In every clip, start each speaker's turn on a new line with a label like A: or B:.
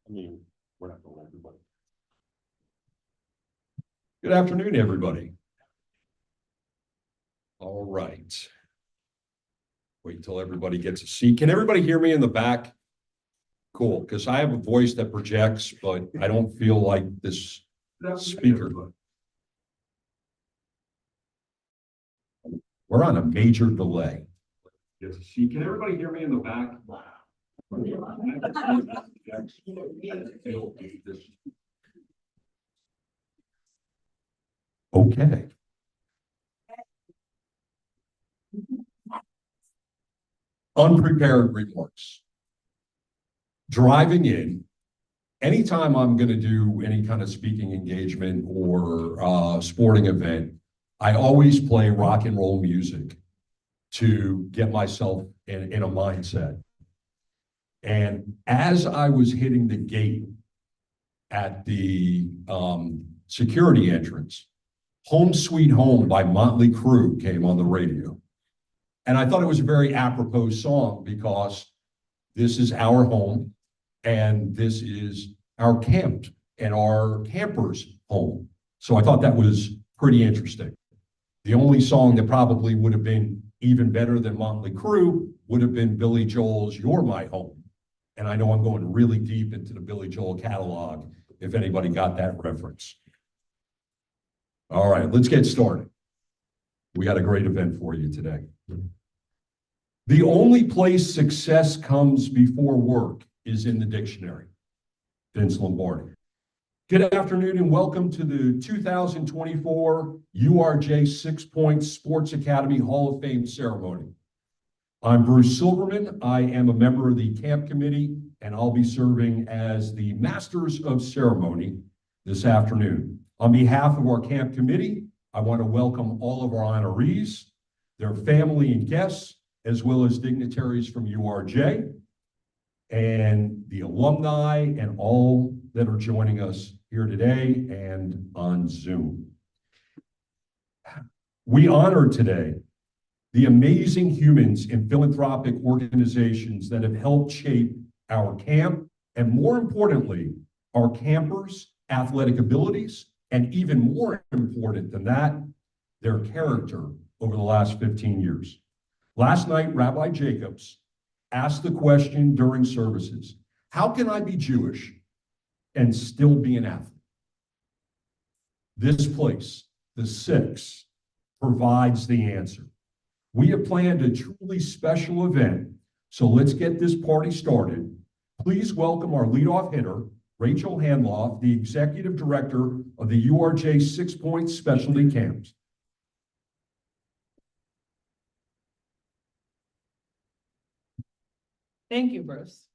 A: I mean, we're not going everybody.
B: Good afternoon, everybody. All right. Wait until everybody gets a seat. Can everybody hear me in the back? Cool, because I have a voice that projects, but I don't feel like this speaker. We're on a major delay. Get a seat. Can everybody hear me in the back? Okay. Unprepared remarks. Driving in, anytime I'm going to do any kind of speaking engagement or sporting event, I always play rock and roll music to get myself in a mindset. And as I was hitting the gate at the security entrance, Home Sweet Home by Motley Crue came on the radio. And I thought it was a very apropos song because this is our home and this is our camp and our campers' home. So I thought that was pretty interesting. The only song that probably would have been even better than Motley Crue would have been Billy Joel's You're My Home. And I know I'm going really deep into the Billy Joel catalog, if anybody got that reference. All right, let's get started. We got a great event for you today. The only place success comes before work is in the dictionary. Vince Lombardi. Good afternoon and welcome to the 2024 URJ 6 Point Sports Academy Hall of Fame ceremony. I'm Bruce Silverman. I am a member of the camp committee and I'll be serving as the Masters of Ceremony this afternoon. On behalf of our camp committee, I want to welcome all of our honorees, their family and guests, as well as dignitaries from URJ and the alumni and all that are joining us here today and on Zoom. We honor today the amazing humans and philanthropic organizations that have helped shape our camp and, more importantly, our campers' athletic abilities, and even more important than that, their character over the last 15 years. Last night, Rabbi Jacobs asked the question during services, how can I be Jewish and still be an athlete? This place, the Six, provides the answer. We have planned a truly special event, so let's get this party started. Please welcome our leadoff hitter, Rachel Handloff, the Executive Director of the URJ 6 Point Specialty Camps.
C: Thank you, Bruce.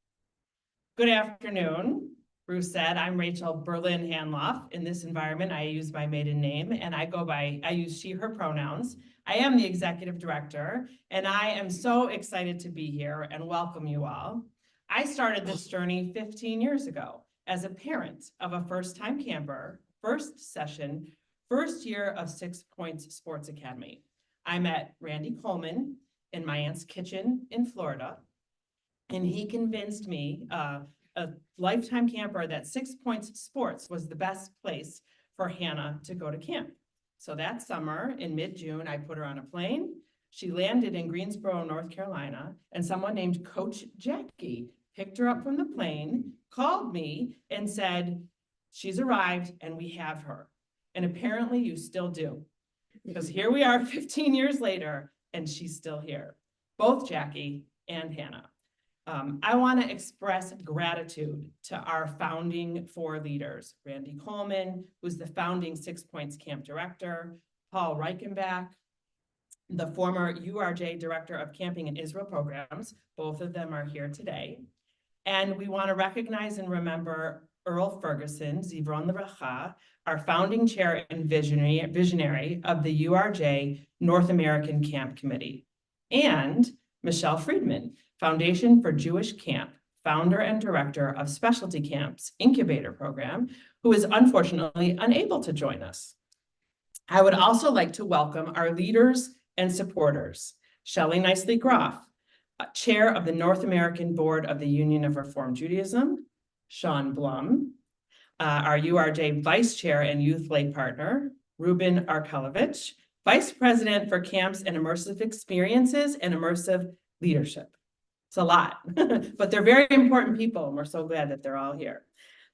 C: Good afternoon. Bruce said, I'm Rachel Berlin Handloff. In this environment, I use my maiden name and I use she, her pronouns. I am the executive director and I am so excited to be here and welcome you all. I started this journey 15 years ago as a parent of a first-time camper, first session, first year of 6 Points Sports Academy. I met Randy Coleman in my aunt's kitchen in Florida. And he convinced me, a lifetime camper, that 6 Points Sports was the best place for Hannah to go to camp. So that summer in mid-June, I put her on a plane. She landed in Greensboro, North Carolina, and someone named Coach Jackie picked her up from the plane, called me and said, she's arrived and we have her. And apparently you still do, because here we are 15 years later and she's still here, both Jackie and Hannah. I want to express gratitude to our founding 4 leaders, Randy Coleman, who's the founding 6 Points Camp Director, Paul Reichenbach, the former URJ Director of Camping and Israel Programs. Both of them are here today. And we want to recognize and remember Earl Ferguson, Zivron Levracha, our founding chair and visionary of the URJ North American Camp Committee, and Michelle Friedman, Foundation for Jewish Camp, founder and director of Specialty Camps Incubator Program, who is unfortunately unable to join us. I would also like to welcome our leaders and supporters, Shelley Nicely Groff, chair of the North American Board of the Union of Reform Judaism, Sean Blum. Our URJ Vice Chair and Youth Lake Partner, Ruben Arkelovich, Vice President for Camps and Immersive Experiences and Immersive Leadership. It's a lot, but they're very important people, and we're so glad that they're all here.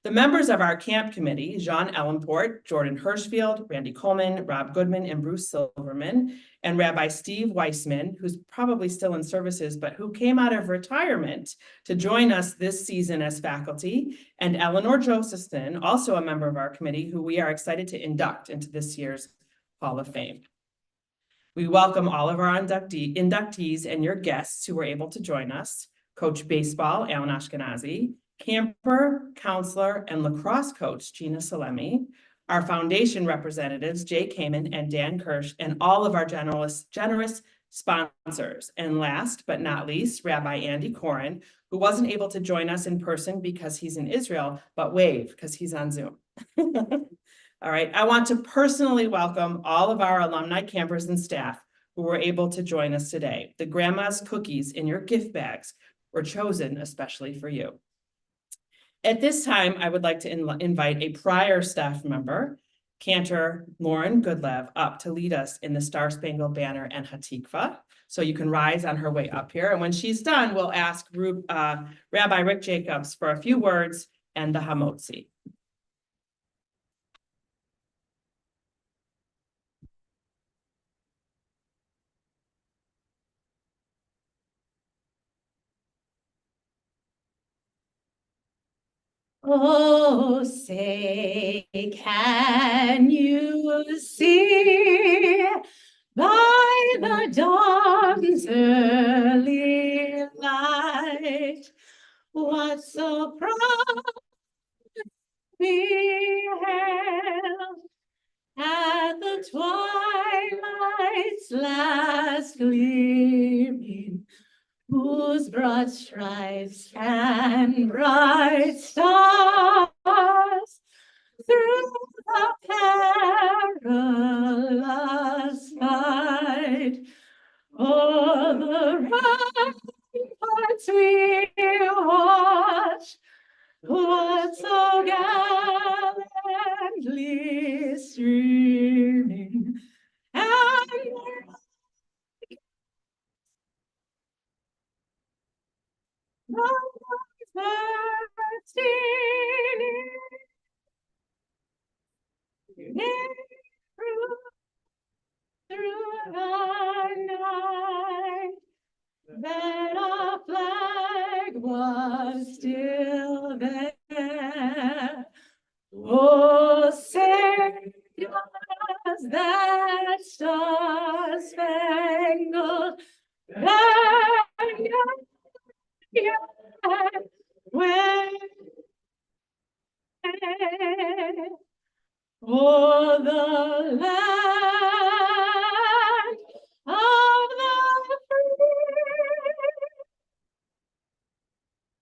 C: The members of our camp committee, Jean Ellenport, Jordan Hirschfield, Randy Coleman, Rob Goodman, and Bruce Silverman, and Rabbi Steve Weissman, who's probably still in services, but who came out of retirement to join us this season as faculty, and Eleanor Josephson, also a member of our committee, who we are excited to induct into this year's Hall of Fame. We welcome all of our inductees and your guests who were able to join us, Coach Baseball, Alan Ashkenazi, camper, counselor, and lacrosse coach, Gina Salemi, our foundation representatives, Jay Kamen and Dan Kirsch, and all of our generous sponsors. And last but not least, Rabbi Andy Koren, who wasn't able to join us in person because he's in Israel, but wave because he's on Zoom. All right, I want to personally welcome all of our alumni campers and staff who were able to join us today. The grandma's cookies in your gift bags were chosen especially for you. At this time, I would like to invite a prior staff member, Cantor Lauren Goodlev, up to lead us in the Star Spangled Banner and Hatikva. So you can rise on her way up here. And when she's done, we'll ask Rabbi Rick Jacobs for a few words and the Hamotzi.
D: Oh, say, can you see by the dawn's early light what so proud beheld at the twilight's last gleaming, whose broad stripes and bright stars through the perilous fight o'er the ramparts we watch, what so gallantly streaming, and through the night, that our flag was still there. Oh, say does that star-spangled banner when o'er the land of the free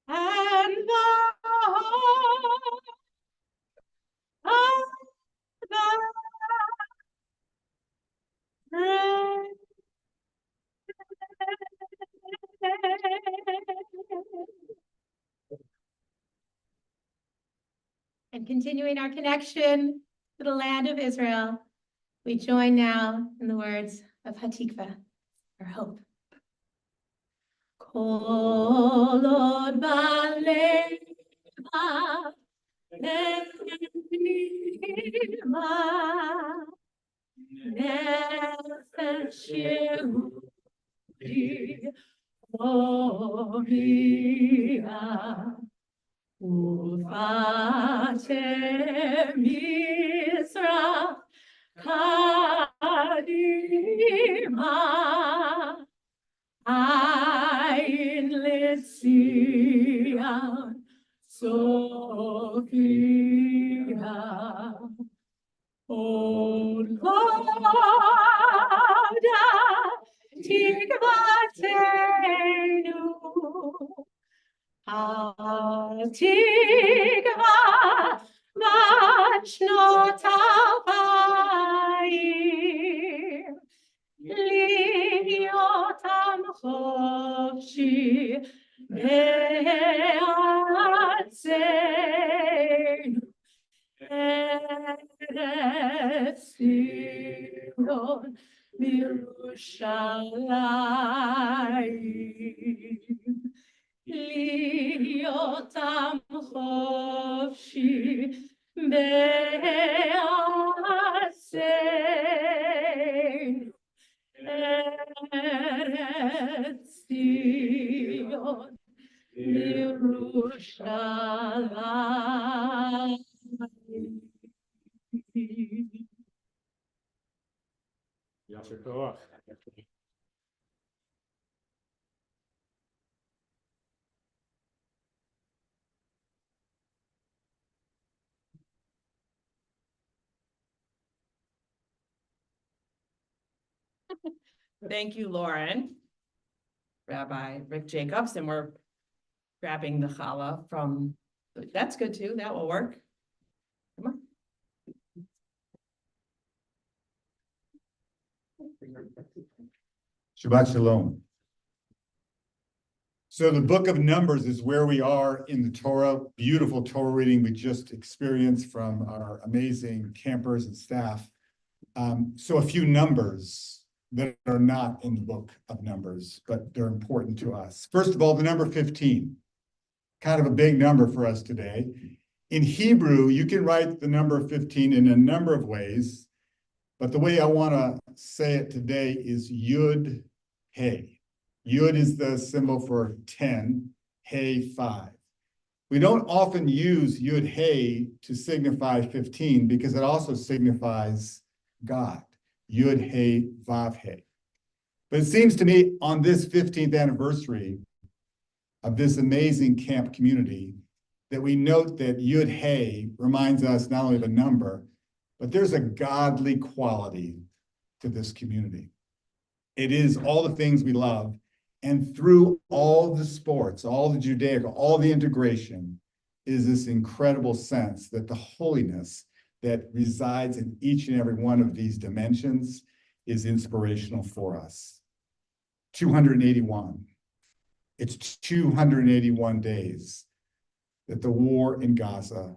D: and the home of the brave. And continuing our connection to the land of Israel, we join now in the words of Hatikva, our hope. Kol od baleva nefnima nefesh Yehudi omia Ufate Mizrach Kadima Ein Litzion Sophia Od Voda Tikvatenu Hatikva Mashnot Alpayim Livyotam Chofshi Be'atzeh בירושלים, להיות עם חופשי בארצנו, ארץ ציון ירושלים.
A: יישר כוח.
C: Thank you, Lauren. Rabbi Rick Jacobs, and we're grabbing the challah from, that's good too, that will work. Come on.
E: Shabbat Shalom. So the book of Numbers is where we are in the Torah. Beautiful Torah reading we just experienced from our amazing campers and staff. So a few numbers that are not in the book of Numbers, but they're important to us. First of all, the number 15, kind of a big number for us today. In Hebrew, you can write the number 15 in a number of ways, but the way I want to say it today is Yud Hey. Yud is the symbol for 10, Hey 5. We don't often use Yud Hey to signify 15 because it also signifies God. Yud Hey Vav Hey. But it seems to me on this 15th anniversary of this amazing camp community that we note that Yud Hey reminds us not only of a number, but there's a godly quality to this community. It is all the things we love, and through all the sports, all the Judaic, all the integration, is this incredible sense that the holiness that resides in each and every one of these dimensions is inspirational for us. 281. It's 281 days that the war in Gaza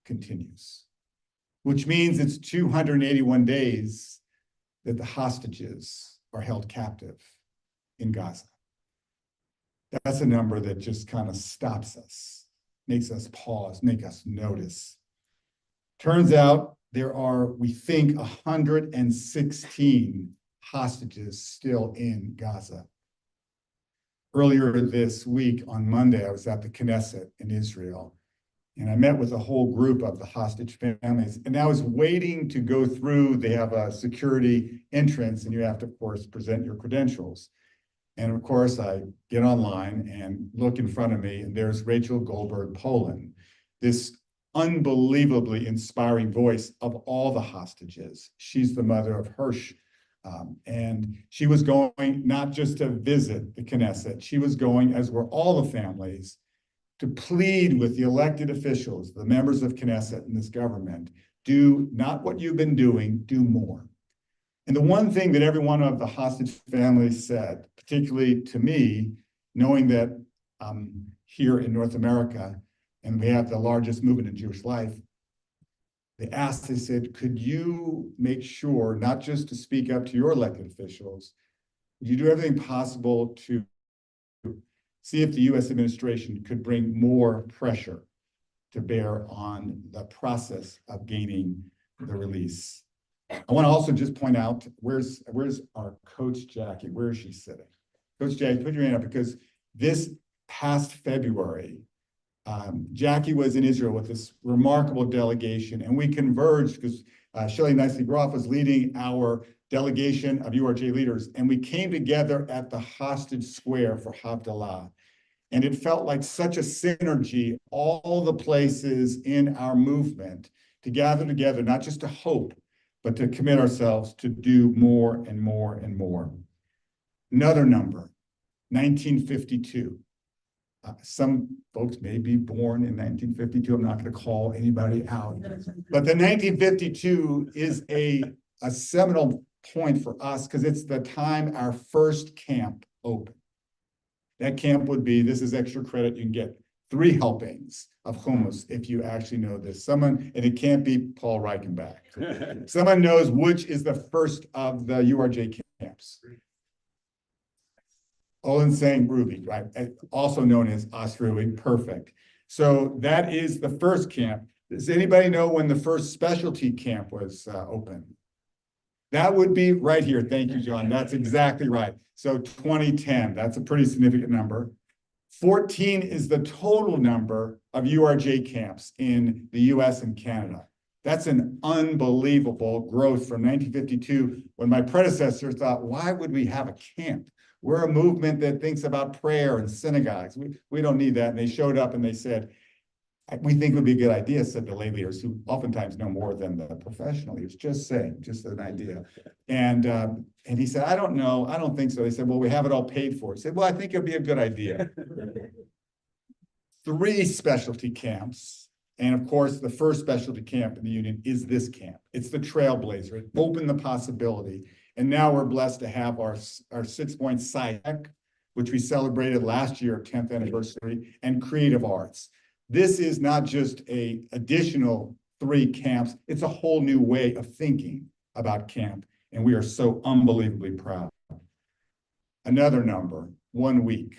E: continues, which means it's 281 days that the hostages are held captive in Gaza. That's a number that just kind of stops us, makes us pause, make us notice. Turns out there are, we think, 116 hostages still in Gaza. Earlier this week, on Monday, I was at the Knesset in Israel, and I met with a whole group of the hostage families, and I was waiting to go through. They have a security entrance, and you have to, of course, present your credentials. And of course, I get online and look in front of me, and there's Rachel Goldberg Poland, this unbelievably inspiring voice of all the hostages. She's the mother of Hirsch. And she was going not just to visit the Knesset, she was going, as were all the families, to plead with the elected officials, the members of Knesset and this government, do not what you've been doing, do more. And the one thing that every one of the hostage families said, particularly to me, knowing that here in North America, and we have the largest movement in Jewish life, they said, could you make sure not just to speak up to your elected officials, you do everything possible to see if the US administration could bring more pressure to bear on the process of gaining the release. I want to also just point out, where's our coach Jackie? Where is she sitting? Coach Jackie, put your hand up, because this past February, Jackie was in Israel with this remarkable delegation, and we converged because Shelley Nicely-Groff was leading our delegation of URJ leaders, and we came together at the hostage square for Havdalah. And it felt like such a synergy, all the places in our movement to gather together, not just to hope, but to commit ourselves to do more and more and more. Another number, 1952. Some folks may be born in 1952. I'm not going to call anybody out. But the 1952 is a seminal point for us because it's the time our first camp opened. That camp would be, this is extra credit you can get, 3 helpings of hummus, if you actually know this. Someone, and it can't be Paul Reichenbach. Someone knows which is the first of the URJ camps. Olin Sang Ruby, right? Also known as Osrubi, perfect. So that is the first camp. Does anybody know when the first specialty camp was open? That would be right here. Thank you, John. That's exactly right. So 2010, that's a pretty significant number. 14 is the total number of URJ camps in the US and Canada. That's an unbelievable growth from 1952, when my predecessor thought, why would we have a camp? We're a movement that thinks about prayer and synagogues. We don't need that. And they showed up and they said, we think it would be a good idea, said the lay leaders, who oftentimes know more than the professional leaders. Just saying, just an idea. And he said, I don't know, I don't think so. They said, well, we have it all paid for. He said, well, I think it'd be a good idea. 3 specialty camps. And of course, the first specialty camp in the Union is this camp. It's the Trailblazer. It opened the possibility. And now we're blessed to have our 6-point SciTech, which we celebrated last year, 10th anniversary, and creative arts. This is not just a additional 3 camps. It's a whole new way of thinking about camp. And we are so unbelievably proud. Another number, 1 week.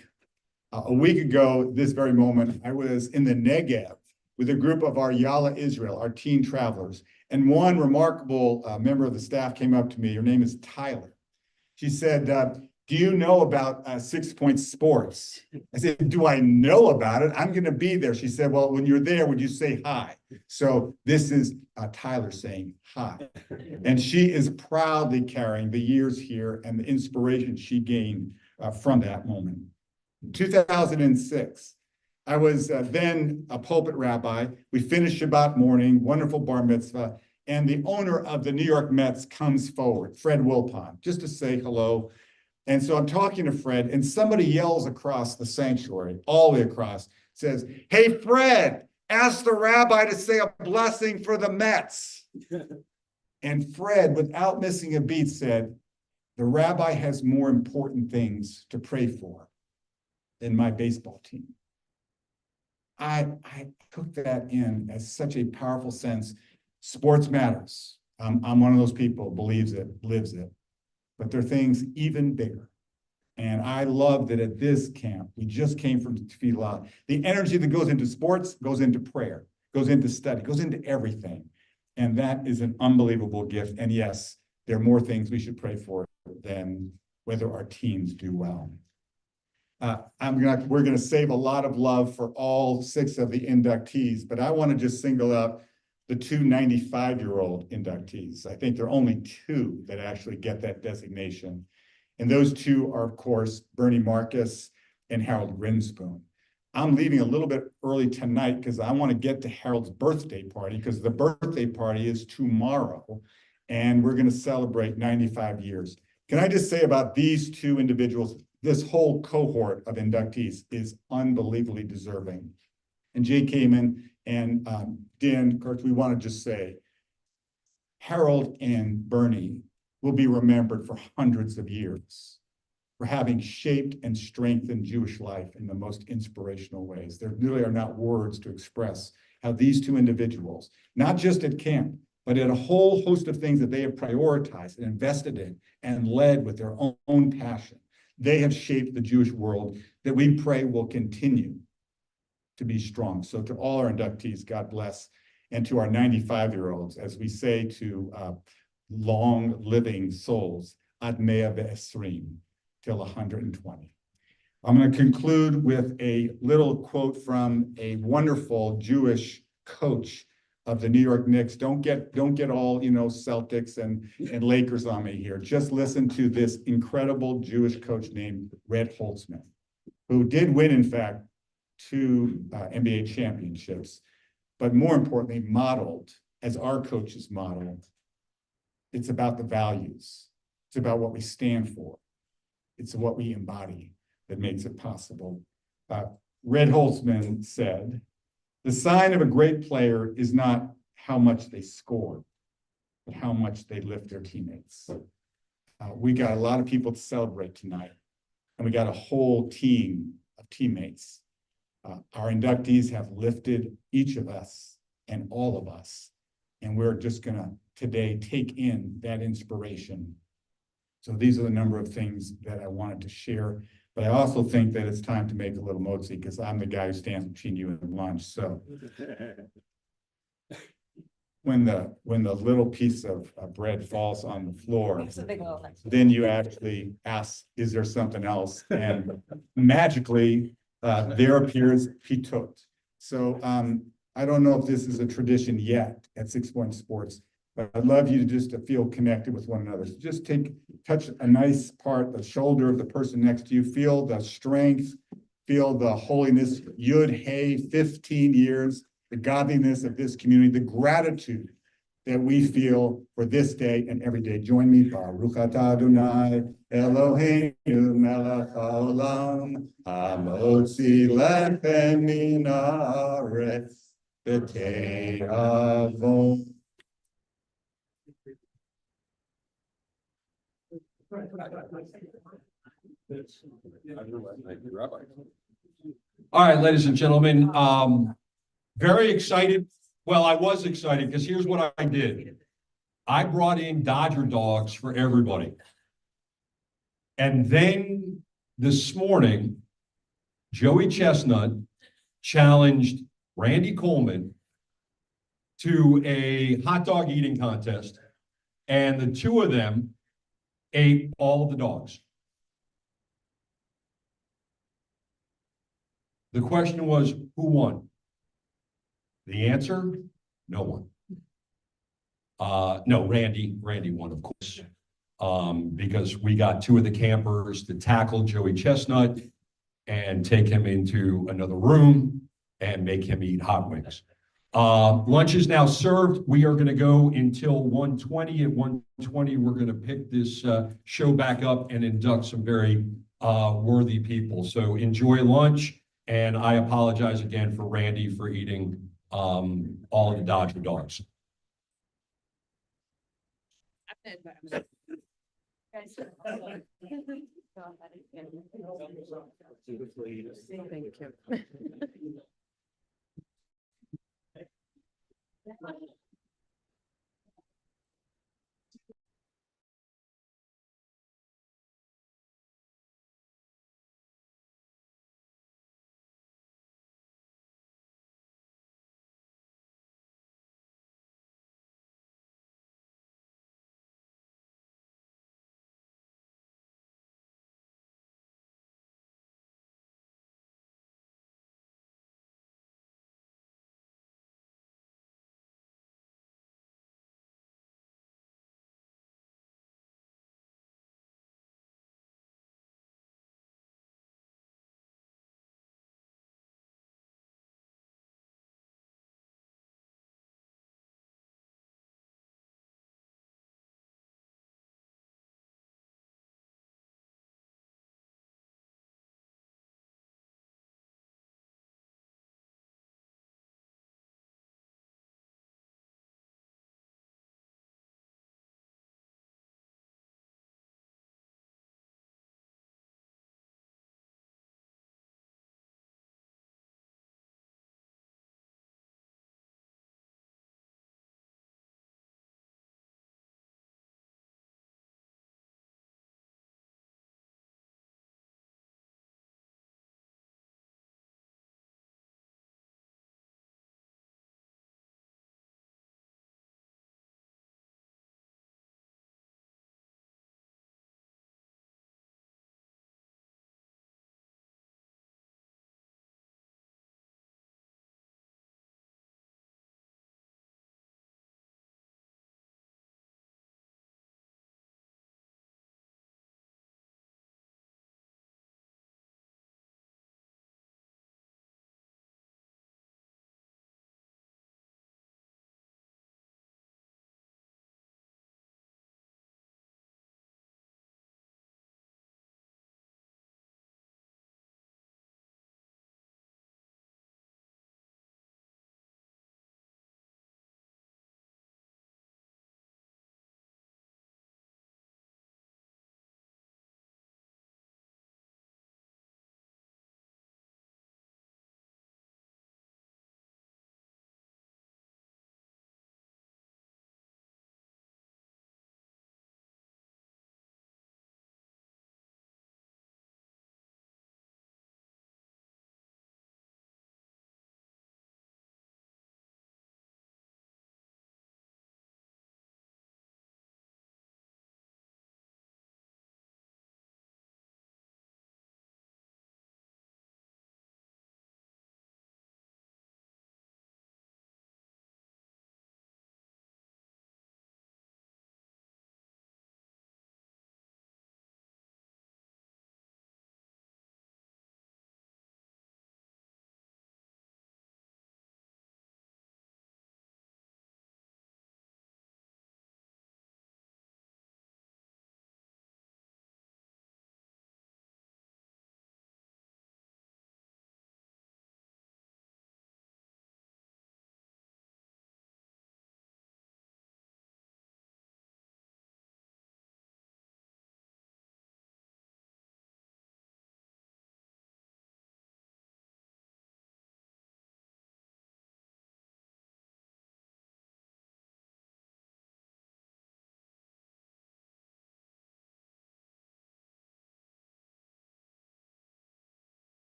E: A week ago, this very moment, I was in the Negev with a group of our Yala Israel, our teen travelers. And one remarkable member of the staff came up to me. Her name is Tyler. She said, do you know about 6-point sports? I said, do I know about it? I'm going to be there. She said, well, when you're there, would you say hi? So this is Tyler saying hi. And she is proudly carrying the years here and the inspiration she gained from that moment. In 2006, I was then a pulpit rabbi. We finished Shabbat morning, wonderful bar mitzvah, and the owner of the New York Mets comes forward, Fred Wilpon, just to say hello. And so I'm talking to Fred, and somebody yells across the sanctuary, all the way across, says, hey, Fred, ask the rabbi to say a blessing for the Mets. And Fred, without missing a beat, said, the rabbi has more important things to pray for than my baseball team. I took that in as such a powerful sense. Sports matters. I'm one of those people, believes it, lives it. But there are things even bigger. And I love that at this camp, we just came from Tefillah. The energy that goes into sports goes into prayer, goes into study, goes into everything. And that is an unbelievable gift. And yes, there are more things we should pray for than whether our teams do well. We're gonna save a lot of love for all 6 of the inductees, but I want to just single out the 2 95-year-old inductees. I think there are only 2 that actually get that designation. And those 2 are, of course, Bernie Marcus and Harold Grinspoon. I'm leaving a little bit early tonight because I want to get to Harold's birthday party, because the birthday party is tomorrow, and we're going to celebrate 95 years. Can I just say about these 2 individuals, this whole cohort of inductees is unbelievably deserving. And Jay Kamen and Dan, of course, we want to just say, Harold and Bernie will be remembered for hundreds of years for having shaped and strengthened Jewish life in the most inspirational ways. There really are not words to express how these 2 individuals, not just at camp, but in a whole host of things that they have prioritized and invested in and led with their own passion, they have shaped the Jewish world that we pray will continue to be strong. So to all our inductees, God bless. And to our 95-year-olds, as we say to long living souls, ad mea ve'esrim, till 120. I'm going to conclude with a little quote from a wonderful Jewish coach of the New York Knicks. Don't get all, Celtics and Lakers on me here. Just listen to this incredible Jewish coach named Red Holtzman, who did win, in fact, 2 NBA championships, but more importantly, modeled, as our coaches modeled, it's about the values. It's about what we stand for. It's what we embody that makes it possible. Red Holtzman said, the sign of a great player is not how much they score, but how much they lift their teammates. We got a lot of people to celebrate tonight, and we got a whole team of teammates Our inductees have lifted each of us and all of us. And we're just gonna today take in that inspiration. So these are the number of things that I wanted to share. But I also think that it's time to make a little motzi because I'm the guy who stands between you and lunch. So when the little piece of bread falls on the floor, then you actually ask, is there something else? And magically, there appears pitot. So I don't know if this is a tradition yet at 6 Point Sports, but I'd love you to feel connected with one another. So just touch a nice part, the shoulder of the person next to you, feel the strength, feel the holiness, Yud Hey, 15 years, the godliness of this community, the gratitude that we feel for this day and every day. Join me, Baruch atah Adonai, Eloheinu melech haolam, hamotzi lechem min haaretz, v'te'avon.
B: All right, ladies and gentlemen, very excited. Well, I was excited because here's what I did. I brought in Dodger dogs for everybody. And then this morning, Joey Chestnut challenged Randy Coleman to a hot dog eating contest. And the two of them ate all of the dogs. The question was, who won? The answer, no one. No, Randy won, of course. Because we got two of the campers to tackle Joey Chestnut and take him into another room and make him eat hot wings. Lunch is now served. We are gonna go until 1:20. At 1:20, we're gonna pick this show back up and induct some very worthy people. So enjoy lunch. And I apologize again for Randy for eating all of the Dodger dogs.
F: Thank you.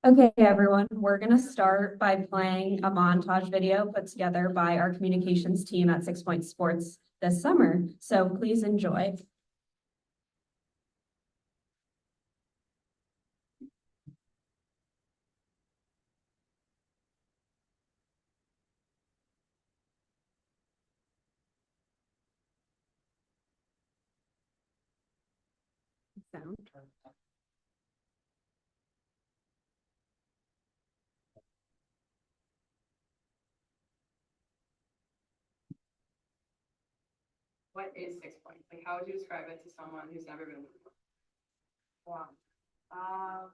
G: Okay, everyone, we're gonna start by playing a montage video put together by our communications team at 6 Point Sports this summer. So please enjoy. Sound.
H: What is 6 Points? Like, how would you describe it to someone who's never been before? Wow.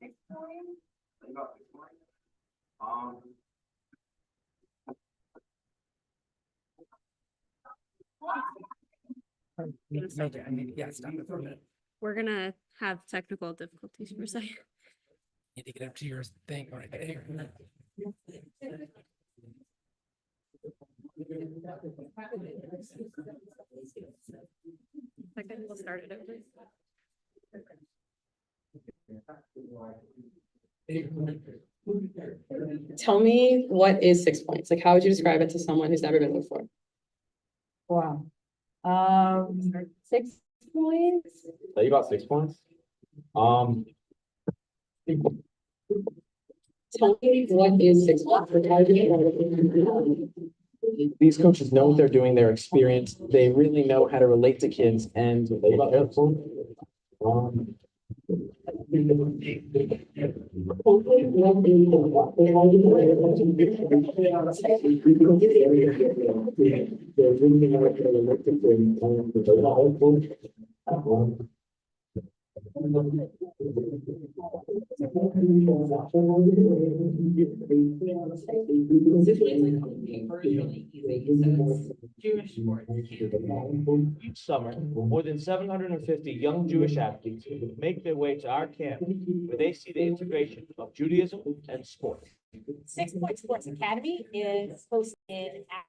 H: 6 points?
A: Think about 6 points.
F: Yeah, stop it for a minute.
G: We're gonna have technical difficulties for a second.
F: Need to get up to your thing right there.
G: Second, we'll start it over.
H: Tell me, what is 6 points? Like, how would you describe it to someone who's never been before?
I: Wow. 6 points.
A: Tell you about 6 points.
H: Tell me, what is 6 points? Like, how would you describe it?
J: These coaches know what they're doing, they're experienced, they really know how to relate to kids and
C: Jewish sports.
J: Each summer, more than 750 young Jewish athletes make their way to our camp where they see the integration of Judaism and sport.
I: 6 Point Sports Academy is hosted at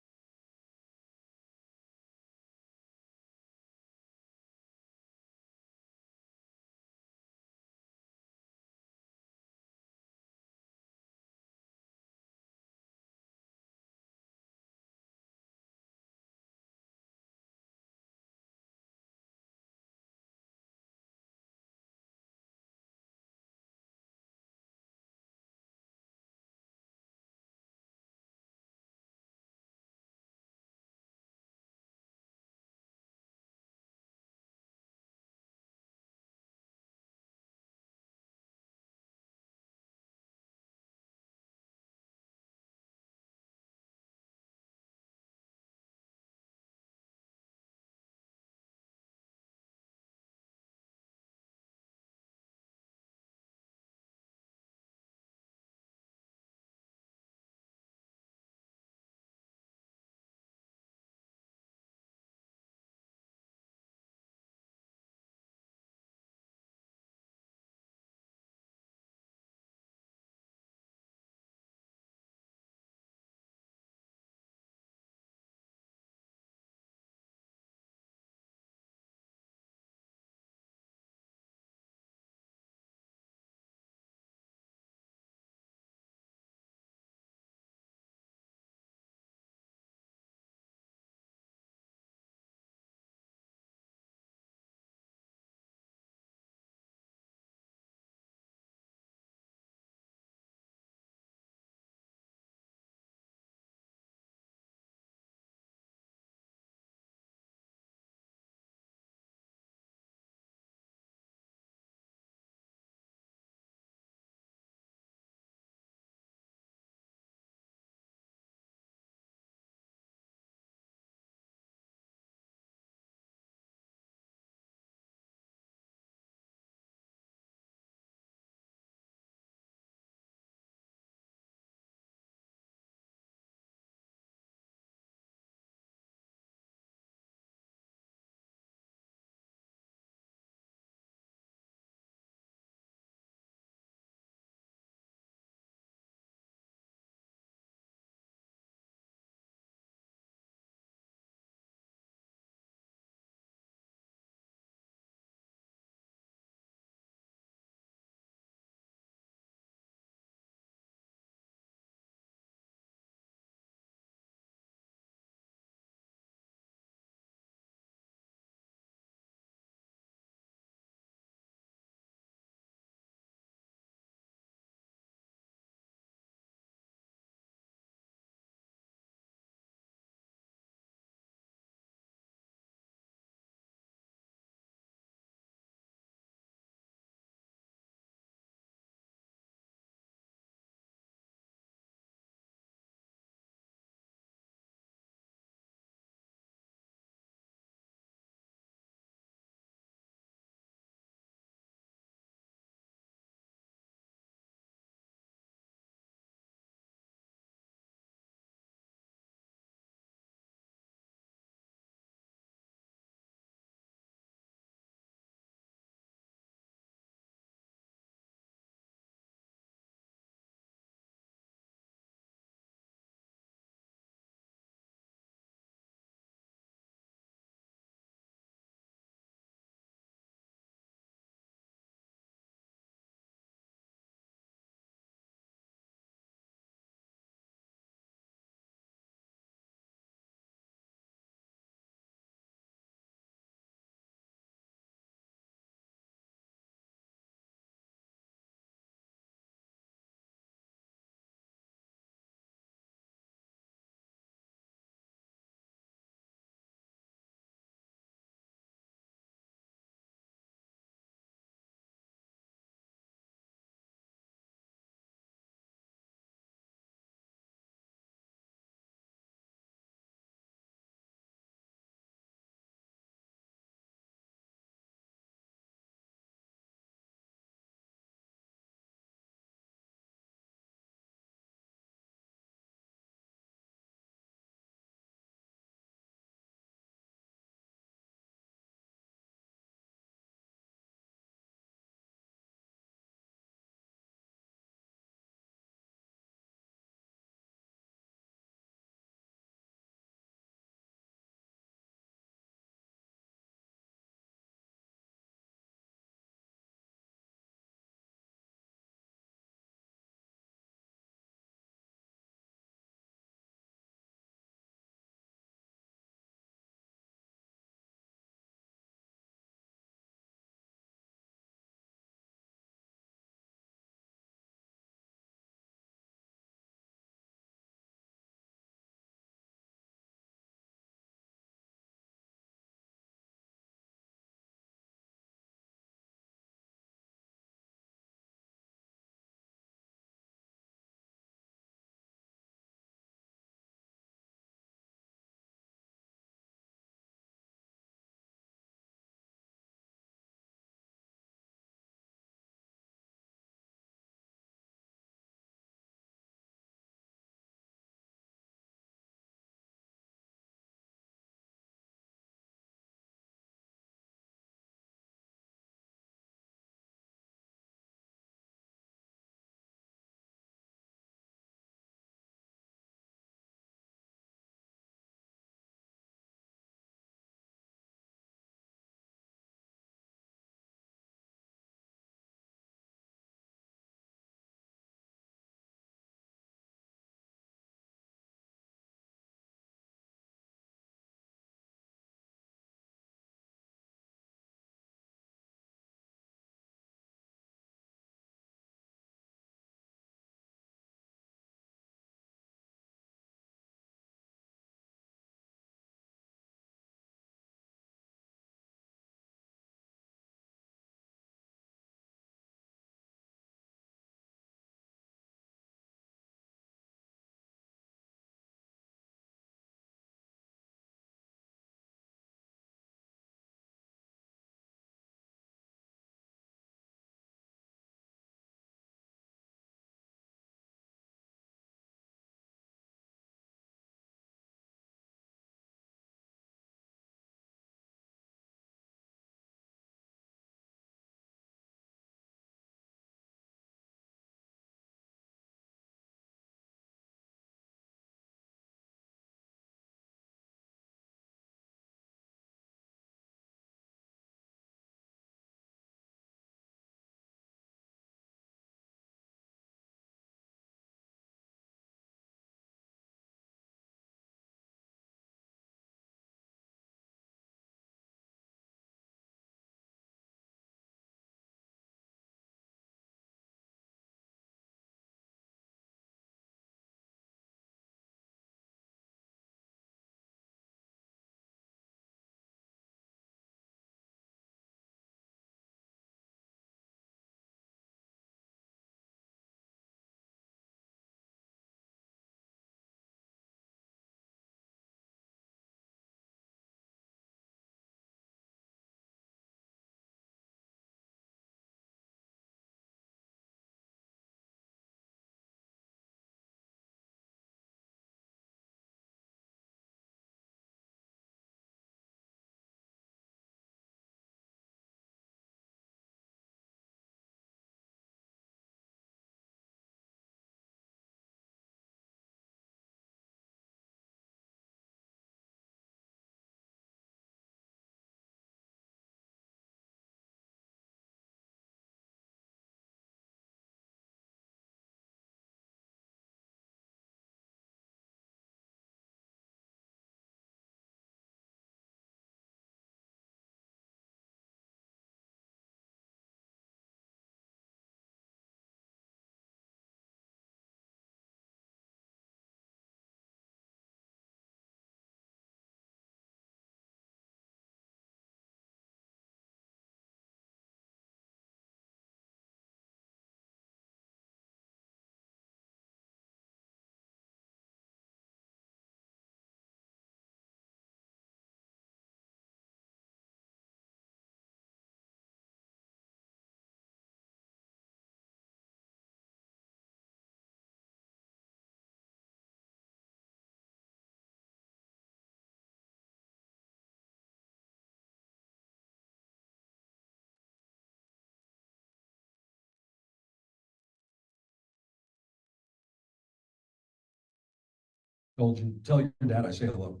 B: Tell your dad I say hello.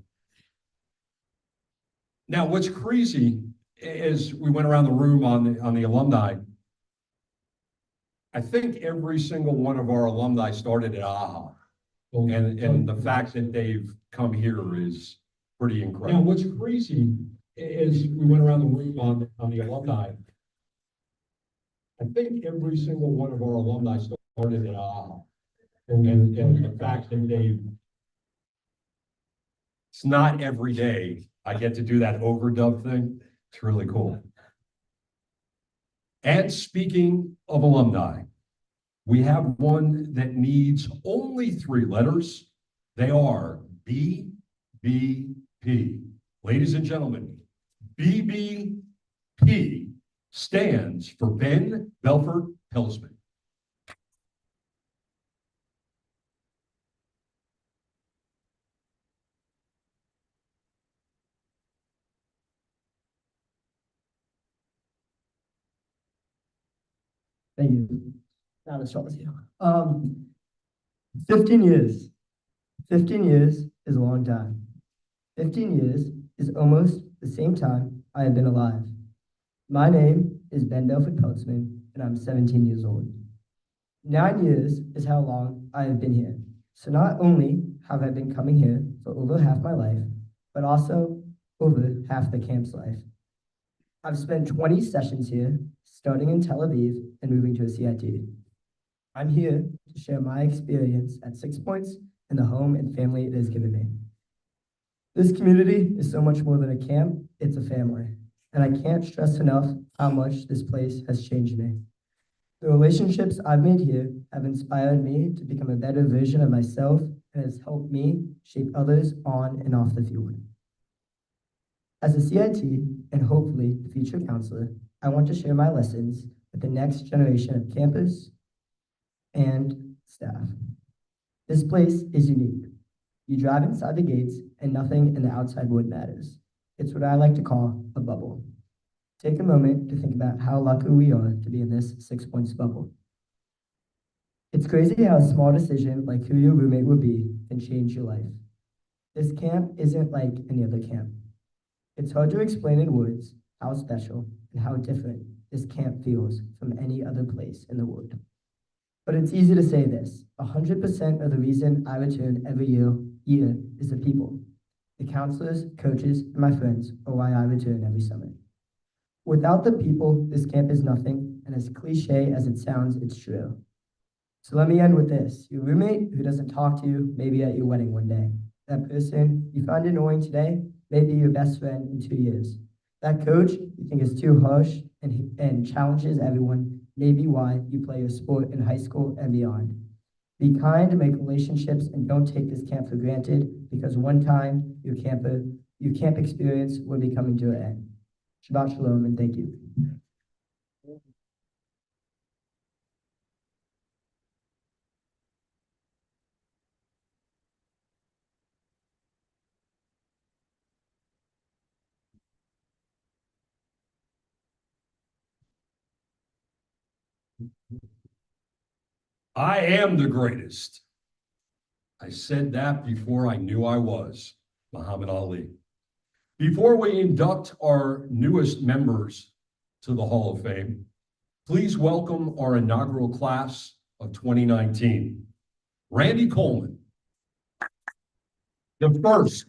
B: Now, what's crazy is we went around the room on the alumni. I think every single one of our alumni started at AHA. And the fact that they've come here is pretty incredible. Now, what's crazy is we went around the room on the alumni. I think every single one of our alumni started at AHA. And the fact that it's not every day I get to do that overdub thing. It's really cool. And speaking of alumni, we have one that needs only 3 letters. They are BBP. Ladies and gentlemen, BBP stands for Ben Belfort Pelsman.
K: Thank you. Now let's start with you. 15 years. 15 years is a long time. 15 years is almost the same time I have been alive. My name is Ben Belfort Peltzman, and I'm 17 years old. 9 years is how long I have been here. So not only have I been coming here for over half my life, but also over half the camp's life. I've spent 20 sessions here, starting in Tel Aviv and moving to a CIT. I'm here to share my experience at 6 Points and the home and family it has given me. This community is so much more than a camp, it's a family. And I can't stress enough how much this place has changed me. The relationships I've made here have inspired me to become a better version of myself and has helped me shape others on and off the field. As a CIT and hopefully future counselor, I want to share my lessons with the next generation of campers and staff. This place is unique. You drive inside the gates and nothing in the outside world matters. It's what I like to call a bubble. Take a moment to think about how lucky we are to be in this 6 Points bubble. It's crazy how a small decision like who your roommate will be can change your life. This camp isn't like any other camp. It's hard to explain in words how special and how different this camp feels from any other place in the world. But it's easy to say this. 100% of the reason I return every year is the people. The counselors, coaches, and my friends are why I return every summer. Without the people, this camp is nothing, and as cliche as it sounds, it's true. So let me end with this. Your roommate who doesn't talk to you may be at your wedding one day. That person you find annoying today may be your best friend in 2 years. That coach you think is too harsh and challenges everyone may be why you play your sport in high school and beyond. Be kind, make relationships, and don't take this camp for granted because one time your camp experience will be coming to an end. Shabbat Shalom and thank you.
B: I am the greatest. I said that before I knew I was, Muhammad Ali. Before we induct our newest members to the Hall of Fame, please welcome our inaugural class of 2019. Randy Coleman, the first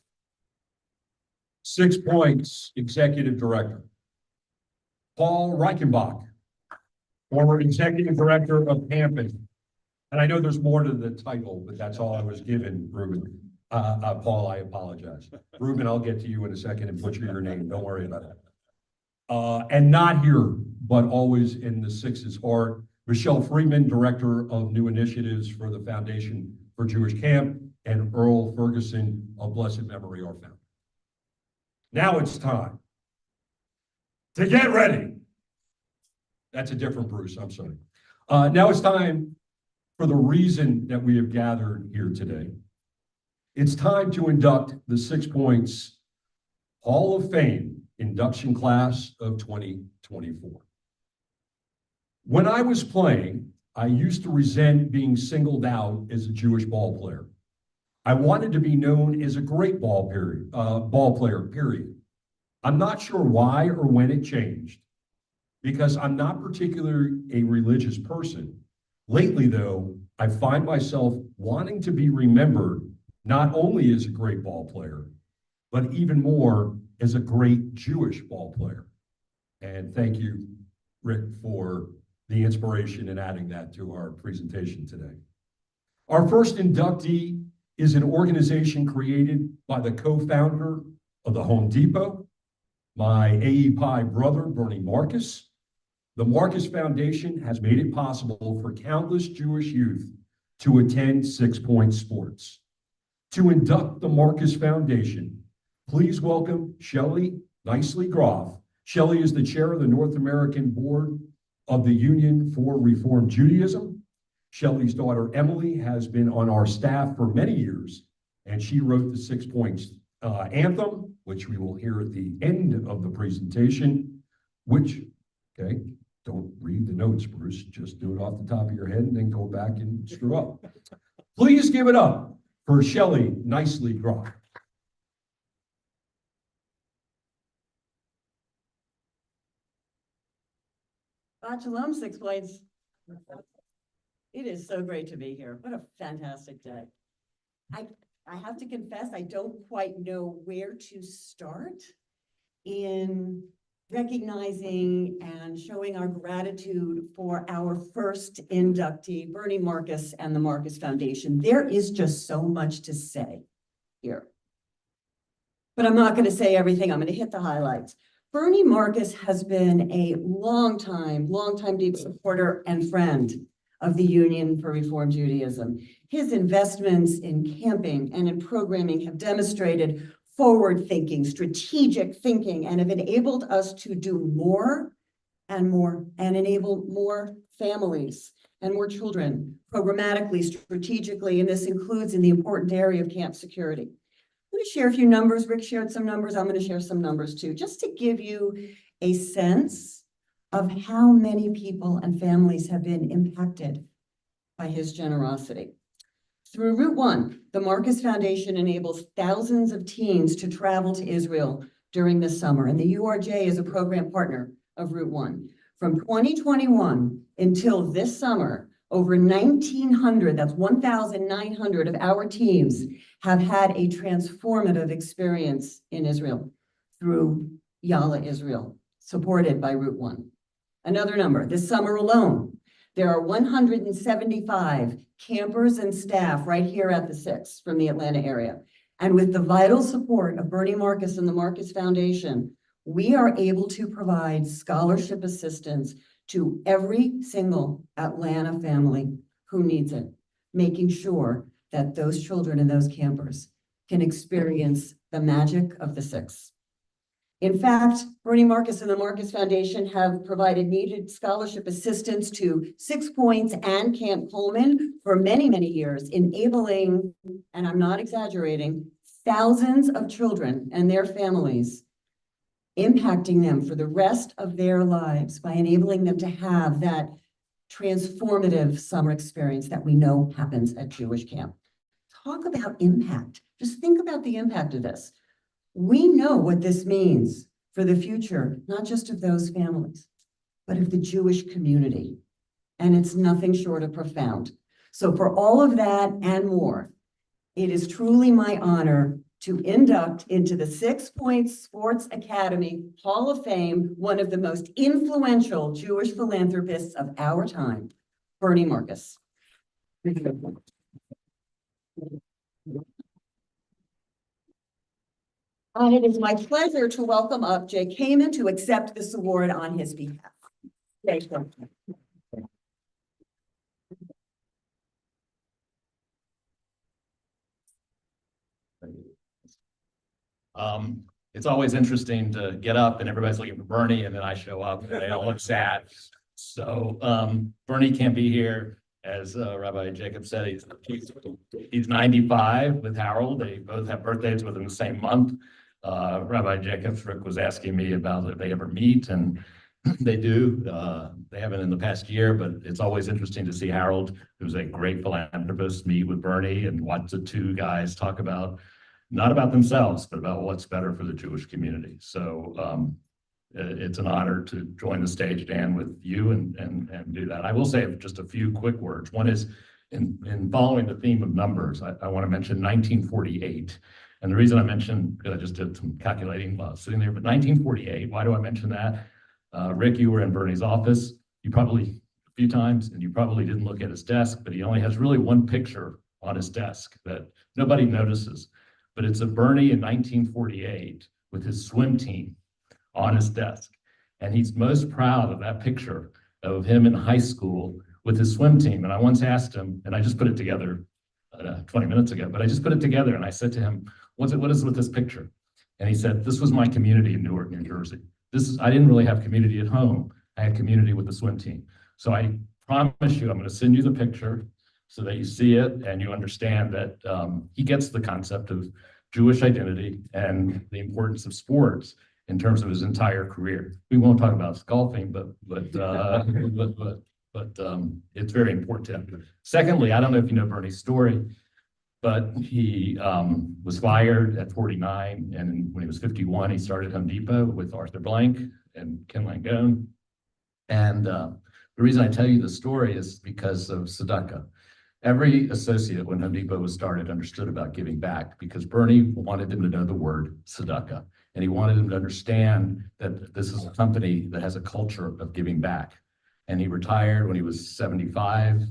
B: 6 Points Executive Director. Paul Reichenbach, former Executive Director of Camping. And I know there's more to the title, but that's all I was given, Ruben. Paul, I apologize. Ruben, I'll get to you in a second and butcher your name. Don't worry about it. And not here, but always in the Six's heart, Michelle Freeman, Director of New Initiatives for the Foundation for Jewish Camp, and Earl Ferguson of blessed memory, our founder. Now it's time to get ready. That's a different Bruce, I'm sorry. Now it's time for the reason that we have gathered here today. It's time to induct the 6 Points Hall of Fame induction class of 2024. When I was playing, I used to resent being singled out as a Jewish ball player. I wanted to be known as a great ball player, period. I'm not sure why or when it changed, because I'm not particularly a religious person. Lately, though, I find myself wanting to be remembered not only as a great ball player, but even more as a great Jewish ball player. And thank you, Rick, for the inspiration in adding that to our presentation today. Our first inductee is an organization created by the co-founder of the Home Depot, my AEPI brother, Bernie Marcus. The Marcus Foundation has made it possible for countless Jewish youth to attend 6 Point Sports. To induct the Marcus Foundation, please welcome Shelley Nicely Groff. Shelley is the chair of the North American Board of the Union for Reform Judaism. Shelley's daughter, Emily, has been on our staff for many years, and she wrote the 6 Points anthem, which we will hear at the end of the presentation, which, okay, don't read the notes, Bruce, just do it off the top of your head and then go back and screw up. Please give it up for Shelley Nicely Groff.
L: Shalom, 6 Points. It is so great to be here. What a fantastic day. I have to confess, I don't quite know where to start in recognizing and showing our gratitude for our first inductee, Bernie Marcus and the Marcus Foundation. There is just so much to say here. But I'm not going to say everything. I'm going to hit the highlights. Bernie Marcus has been a long time deep supporter and friend of the Union for Reform Judaism. His investments in camping and in programming have demonstrated forward thinking, strategic thinking, and have enabled us to do more and enable more families and more children programmatically, strategically, and this includes in the important area of camp security. I'm going to share a few numbers. Rick shared some numbers. I'm going to share some numbers too, just to give you a sense of how many people and families have been impacted by his generosity. Through Route One, the Marcus Foundation enables thousands of teens to travel to Israel during the summer, and the URJ is a program partner of Route One. From 2021 until this summer, over 1,900, that's 1,900 of our teams have had a transformative experience in Israel through Yalla Israel, supported by Route One. Another number, this summer alone, there are 175 campers and staff right here at the Six from the Atlanta area. And with the vital support of Bernie Marcus and the Marcus Foundation, we are able to provide scholarship assistance to every single Atlanta family who needs it, making sure that those children and those campers can experience the magic of the Six. In fact, Bernie Marcus and the Marcus Foundation have provided needed scholarship assistance to 6 Points and Camp Coleman for many, many years, enabling, and I'm not exaggerating, thousands of children and their families, impacting them for the rest of their lives by enabling them to have that transformative summer experience that we know happens at Jewish camp. Talk about impact. Just think about the impact of this. We know what this means for the future, not just of those families, but of the Jewish community. And it's nothing short of profound. So for all of that and more, it is truly my honor to induct into the 6 Points Sports Academy Hall of Fame one of the most influential Jewish philanthropists of our time, Bernie Marcus. And it is my pleasure to welcome up Jay Kamen to accept this award on his behalf. Thank you.
M: It's always interesting to get up and everybody's looking for Bernie and then I show up and they all look sad. So Bernie can't be here. As Rabbi Jacob said, he's 95 with Harold. They both have birthdays within the same month. Rabbi Jacobs, Rick was asking me about if they ever meet, and They do. They haven't in the past year, but it's always interesting to see Harold, who's a great philanthropist, meet with Bernie and watch the two guys talk about, not about themselves, but about what's better for the Jewish community. So it's an honor to join the stage, Dan, with you and do that. I will say just a few quick words. One is in following the theme of numbers, I want to mention 1948. And the reason I mentioned, because I just did some calculating while I was sitting there, but 1948, why do I mention that? Rick, you were in Bernie's office. You probably a few times, and you probably didn't look at his desk, but he only has really one picture on his desk that nobody notices. But it's of Bernie in 1948 with his swim team on his desk. And he's most proud of that picture of him in high school with his swim team. And I once asked him, and I just put it together 20 minutes ago, but I just put it together and I said to him, what is with this picture? And he said, this was my community in Newark, New Jersey. I didn't really have community at home. I had community with the swim team. So I promise you, I'm going to send you the picture so that you see it and you understand that he gets the concept of Jewish identity and the importance of sports in terms of his entire career. We won't talk about golfing, but it's very important to him. Secondly, I don't know if you know Bernie's story, but he was fired at 49, and when he was 51, he started Home Depot with Arthur Blank and Ken Langone. And the reason I tell you the story is because of tzedakah. Every associate when Home Depot was started understood about giving back because Bernie wanted them to know the word tzedakah. And he wanted them to understand that this is a company that has a culture of giving back. And he retired when he was 75,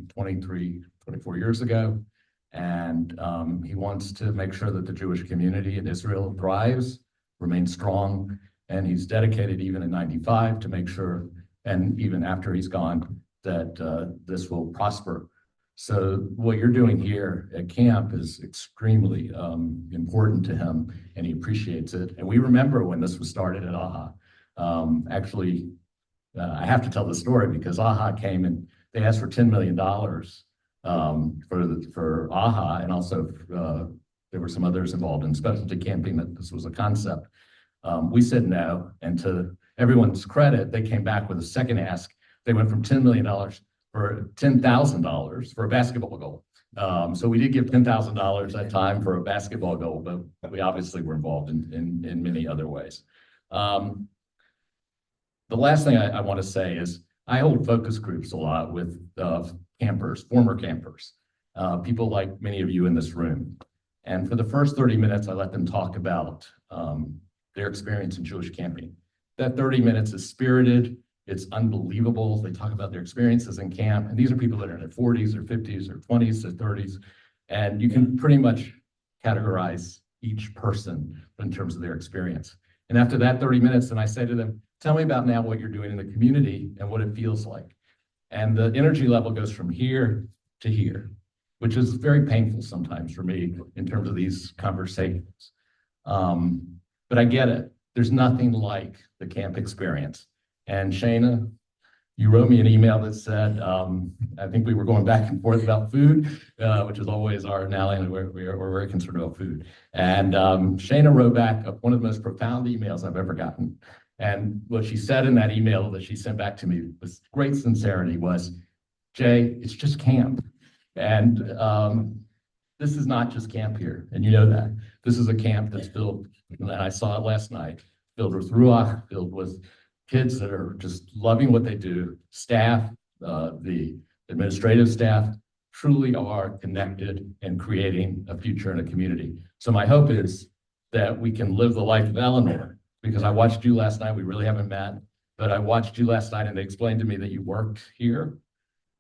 M: 24 years ago. And he wants to make sure that the Jewish community in Israel thrives, remains strong, and he's dedicated even in 95 to make sure, and even after he's gone, that this will prosper. So what you're doing here at camp is extremely important to him, and he appreciates it. And we remember when this was started at AHA. Actually, I have to tell the story because AHA came and they asked for $10 million for AHA, and also there were some others involved in specialty camping that this was a concept. We said no, and to everyone's credit, they came back with a second ask. They went from $10 million for $10,000 for a basketball goal. So we did give $10,000 that time for a basketball goal, but we obviously were involved in many other ways. The last thing I want to say is I hold focus groups a lot with campers, former campers, people like many of you in this room. And for the first 30 minutes, I let them talk about their experience in Jewish camping. That 30 minutes is spirited. It's unbelievable. They talk about their experiences in camp. And these are people that are in their 40s or 50s or 20s or 30s. And you can pretty much categorize each person in terms of their experience. And after that 30 minutes, then I say to them, tell me about now what you're doing in the community and what it feels like. And the energy level goes from here to here, which is very painful sometimes for me in terms of these conversations. But I get it. There's nothing like the camp experience. And Shana, you wrote me an email that said, I think we were going back and forth about food, which is always our analogy. We're very concerned about food. And Shana wrote back one of the most profound emails I've ever gotten. And what she said in that email that she sent back to me with great sincerity was, Jay, it's just camp. And this is not just camp here, and you know that. This is a camp that's filled, and I saw it last night, filled with ruach, filled with kids that are just loving what they do. Staff, the administrative staff truly are connected and creating a future in a community. So my hope is that we can live the life of Eleanor, because I watched you last night. We really haven't met, but I watched you last night and they explained to me that you worked here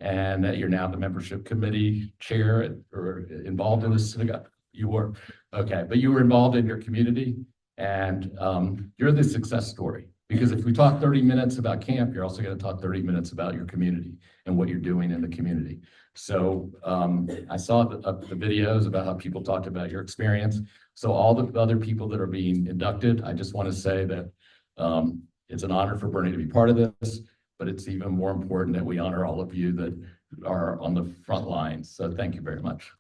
M: and that you're now the membership committee chair or involved in this synagogue. You were, okay, but you were involved in your community and you're the success story. Because if we talk 30 minutes about camp, you're also going to talk 30 minutes about your community and what you're doing in the community. So I saw the videos about how people talked about your experience. So all the other people that are being inducted, I just want to say that it's an honor for Bernie to be part of this, but it's even more important that we honor all of you that are on the front lines. So thank you very much.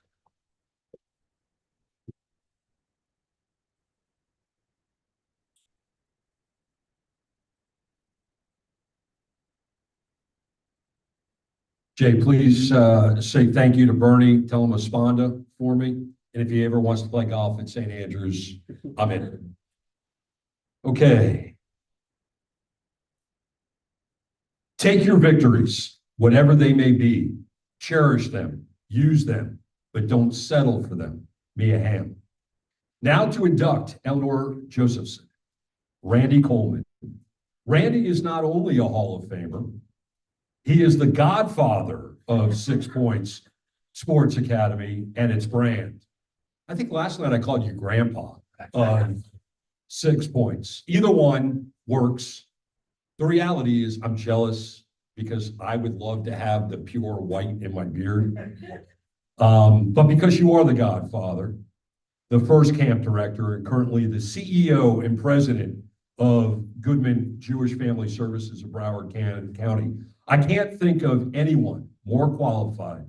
B: Jay, please say thank you to Bernie. Tell him Esponda for me. And if he ever wants to play golf at St. Andrews, I'm in. Okay. Take your victories, whatever they may be. Cherish them, use them, but don't settle for them. Mia Hamm. Now to induct Eleanor Josephson, Randy Coleman. Randy is not only a Hall of Famer, he is the godfather of 6 Points Sports Academy and its brand. I think last night I called you grandpa of 6 Points. Either one works. The reality is I'm jealous because I would love to have the pure white in my beard. But because you are the godfather, the first camp director and currently the CEO and president of Goodman Jewish Family Services of Broward County, I can't think of anyone more qualified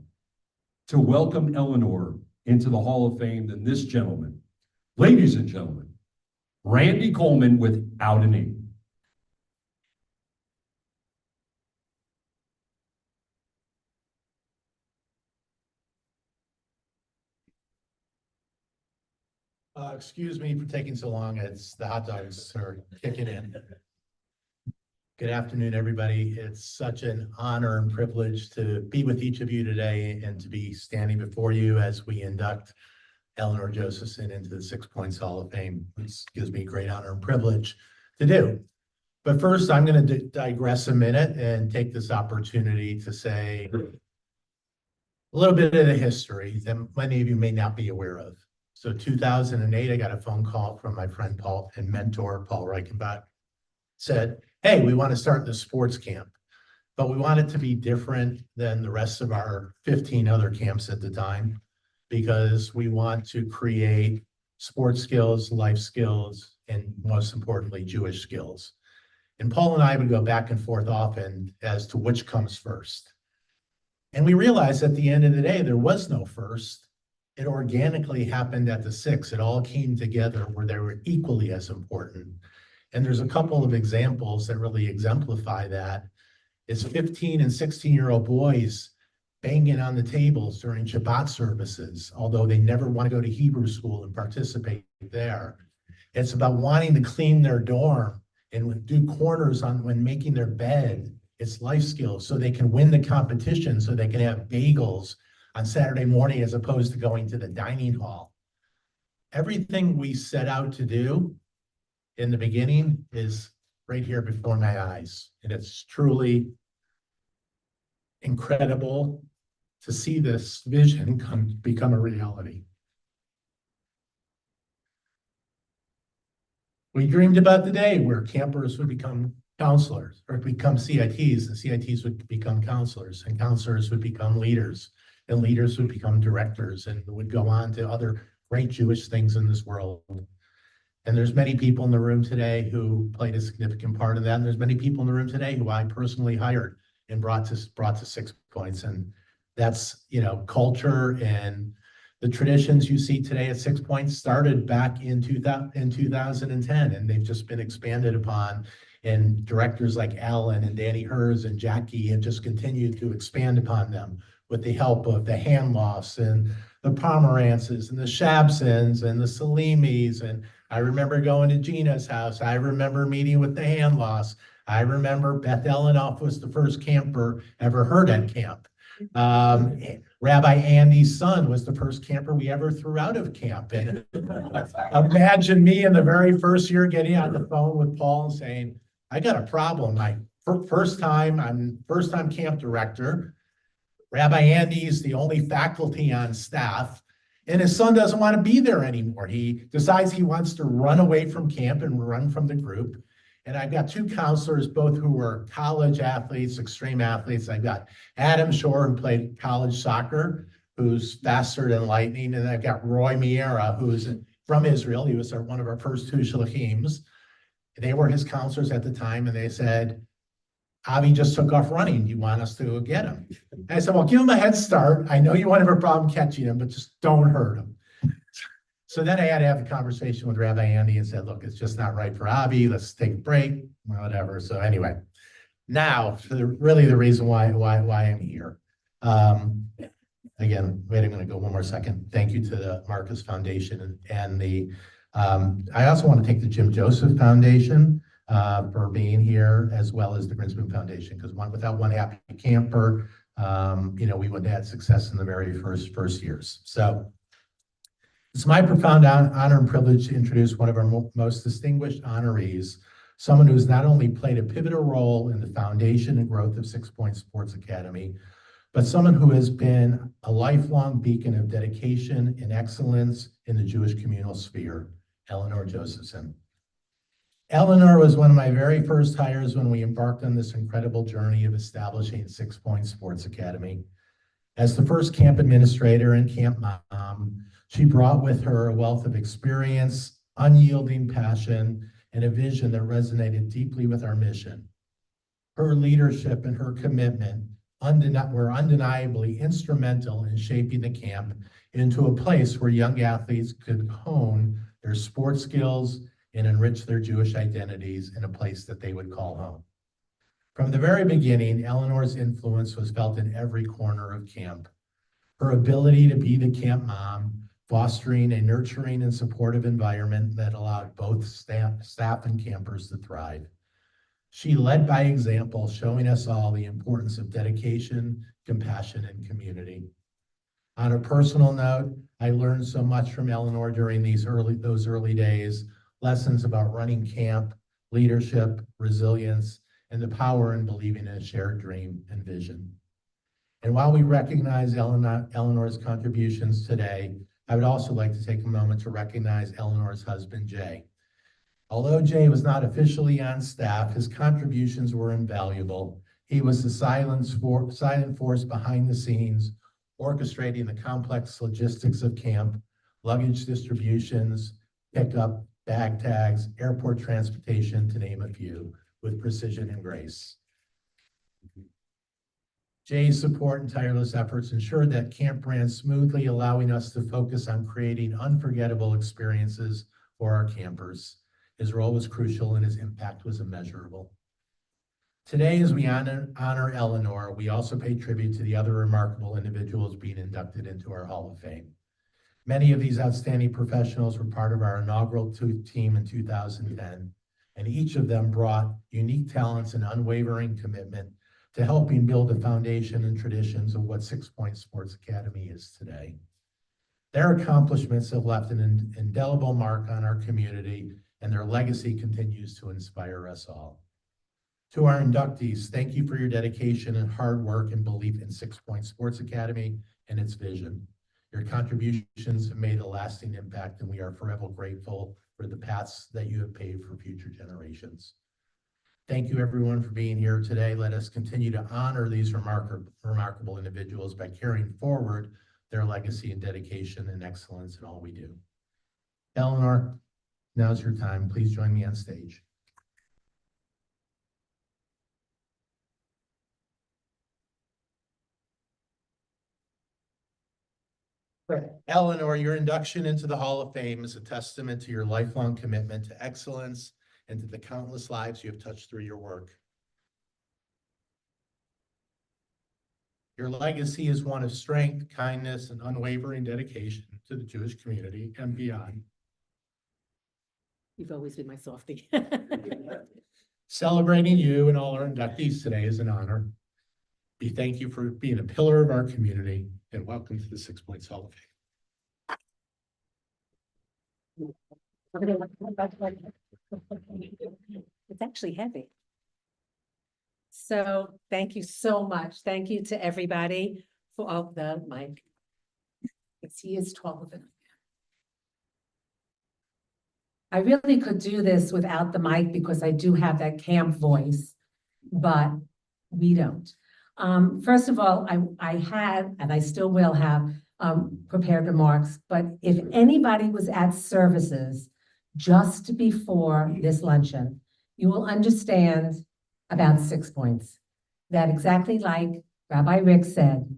B: to welcome Eleanor into the Hall of Fame than this gentleman. Ladies and gentlemen, Randy Coleman without a name.
N: Excuse me for taking so long. It's the hot dogs are kicking in. Good afternoon, everybody. It's such an honor and privilege to be with each of you today and to be standing before you as we induct Eleanor Josephson into the 6 Points Hall of Fame. This gives me great honor and privilege to do. But first, I'm going to digress a minute and take this opportunity to say a little bit of the history that many of you may not be aware of. So 2008, I got a phone call from my friend Paul and mentor, Paul Reichenbach, said, hey, we want to start the sports camp, but we want it to be different than the rest of our 15 other camps at the time, because we want to create sports skills, life skills, and most importantly, Jewish skills. And Paul and I would go back and forth often as to which comes first. And we realized at the end of the day, there was no first. It organically happened at the 6. It all came together where they were equally as important. And there's a couple of examples that really exemplify that. It's 15 and 16-year-old boys banging on the tables during Shabbat services, although they never want to go to Hebrew school and participate there. It's about wanting to clean their dorm and do corners on when making their bed. It's life skills so they can win the competition, so they can have bagels on Saturday morning as opposed to going to the dining hall. Everything we set out to do in the beginning is right here before my eyes. And it's truly incredible to see this vision become a reality. We dreamed about the day where campers would become counselors or become CITs, and CITs would become counselors, and counselors would become leaders, and leaders would become directors and would go on to other great Jewish things in this world. And there's many people in the room today who played a significant part of that. And there's many people in the room today who I personally hired and brought to 6 Points. And that's, you know, culture and the traditions you see today at 6 Points started back in 2010, and they've just been expanded upon. And directors like Alan and Danny Hers and Jackie have just continued to expand upon them with the help of the Hanloffs and the Pomerances and the Shabsons and the Salimis. And I remember going to Gina's house. I remember meeting with the Hanloffs. I remember Beth Elenoff was the first camper ever heard at camp. Rabbi Andy's son was the first camper we ever threw out of camp. And imagine me in the very first year getting on the phone with Paul and saying, I got a problem. First time camp director. Rabbi Andy's the only faculty on staff, and his son doesn't want to be there anymore. He decides he wants to run away from camp and run from the group. And I've got 2 counselors, both who were college athletes, extreme athletes. I've got Adam Shore, who played college soccer, who's faster than lightning. And I've got Roy Miera, who's from Israel. He was one of our first 2 shalachims. They were his counselors at the time, and they said, Avi just took off running. Do you want us to get him? And I said, well, give him a head start. I know you won't have a problem catching him, but just don't hurt him. So then I had to have a conversation with Rabbi Andy and said, look, it's just not right for Avi. Let's take a break, whatever. So anyway, now, really the reason why I'm here. Again, wait, I'm gonna go one more second. Thank you to the Marcus Foundation and the, I also want to thank the Jim Joseph Foundation for being here, as well as the Grinspoon Foundation, because without one happy camper, we wouldn't have had success in the very first years. So it's my profound honor and privilege to introduce one of our most distinguished honorees, someone who's not only played a pivotal role in the foundation and growth of 6 Point Sports Academy, but someone who has been a lifelong beacon of dedication and excellence in the Jewish communal sphere, Eleanor Josephson. Eleanor was one of my very first hires when we embarked on this incredible journey of establishing 6 Point Sports Academy. As the first camp administrator and camp mom, she brought with her a wealth of experience, unyielding passion, and a vision that resonated deeply with our mission. Her leadership and her commitment were undeniably instrumental in shaping the camp into a place where young athletes could hone their sports skills and enrich their Jewish identities in a place that they would call home. From the very beginning, Eleanor's influence was felt in every corner of camp. Her ability to be the camp mom, fostering a nurturing and supportive environment that allowed both staff and campers to thrive. She led by example, showing us all the importance of dedication, compassion, and community. On a personal note, I learned so much from Eleanor during those early days, lessons about running camp, leadership, resilience, and the power in believing in a shared dream and vision. And while we recognize Eleanor's contributions today, I would also like to take a moment to recognize Eleanor's husband, Jay. Although Jay was not officially on staff, his contributions were invaluable. He was the silent force behind the scenes, orchestrating the complex logistics of camp, luggage distributions, pickup, bag tags, airport transportation, to name a few, with precision and grace. Jay's support and tireless efforts ensured that camp ran smoothly, allowing us to focus on creating unforgettable experiences for our campers. His role was crucial and his impact was immeasurable. Today, as we honor Eleanor, we also pay tribute to the other remarkable individuals being inducted into our Hall of Fame. Many of these outstanding professionals were part of our inaugural team in 2010, and each of them brought unique talents and unwavering commitment to helping build the foundation and traditions of what 6 Point Sports Academy is today. Their accomplishments have left an indelible mark on our community, and their legacy continues to inspire us all. To our inductees, thank you for your dedication and hard work and belief in 6 Point Sports Academy and its vision. Your contributions have made a lasting impact, and we are forever grateful for the paths that you have paved for future generations. Thank you, everyone, for being here today. Let us continue to honor these remarkable individuals by carrying forward their legacy and dedication and excellence in all we do. Eleanor, now's your time. Please join me on stage. Eleanor, your induction into the Hall of Fame is a testament to your lifelong commitment to excellence and to the countless lives you have touched through your work. Your legacy is one of strength, kindness, and unwavering dedication to the Jewish community and beyond.
I: You've always been my softie.
N: Celebrating you and all our inductees today is an honor. We thank you for being a pillar of our community, and welcome to the 6 Points Hall of Fame.
I: It's actually heavy. So thank you so much. Thank you to everybody for all the mic. He is taller than I am. I really could do this without the mic because I do have that camp voice, but we don't. First of all, I had, and I still will have, prepared remarks, but if anybody was at services just before this luncheon, you will understand about 6 points. That exactly like Rabbi Rick said,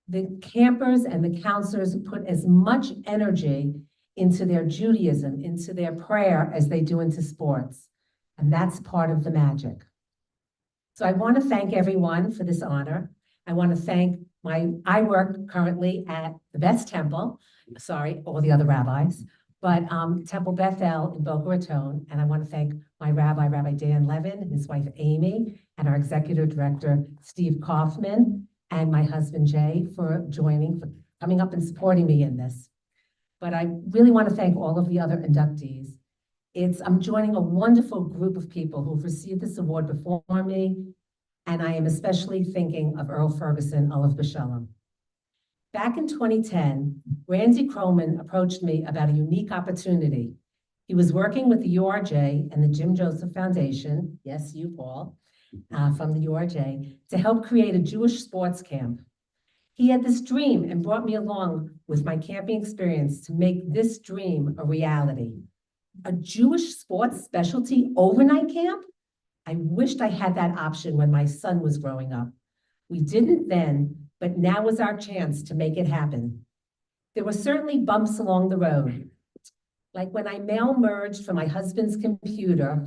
I: the campers and the counselors put as much energy into their Judaism, into their prayer as they do into sports. And that's part of the magic. So I want to thank everyone for this honor. I want to thank I work currently at the Best Temple, sorry, all the other rabbis, but Temple Bethel in Boca Raton. And I want to thank my rabbi, Rabbi Dan Levin, his wife Amy, and our executive director, Steve Kaufman, and my husband Jay for coming up and supporting me in this. But I really want to thank all of the other inductees. I'm joining a wonderful group of people who've received this award before me, and I am especially thinking of Earl Ferguson, Olav B'Shalom. Back in 2010, Randy Kroman approached me about a unique opportunity. He was working with the URJ and the Jim Joseph Foundation, yes, you, Paul, from the URJ, to help create a Jewish sports camp. He had this dream and brought me along with my camping experience to make this dream a reality. A Jewish sports specialty overnight camp? I wished I had that option when my son was growing up. We didn't then, but now was our chance to make it happen. There were certainly bumps along the road, like when I mail merged from my husband's computer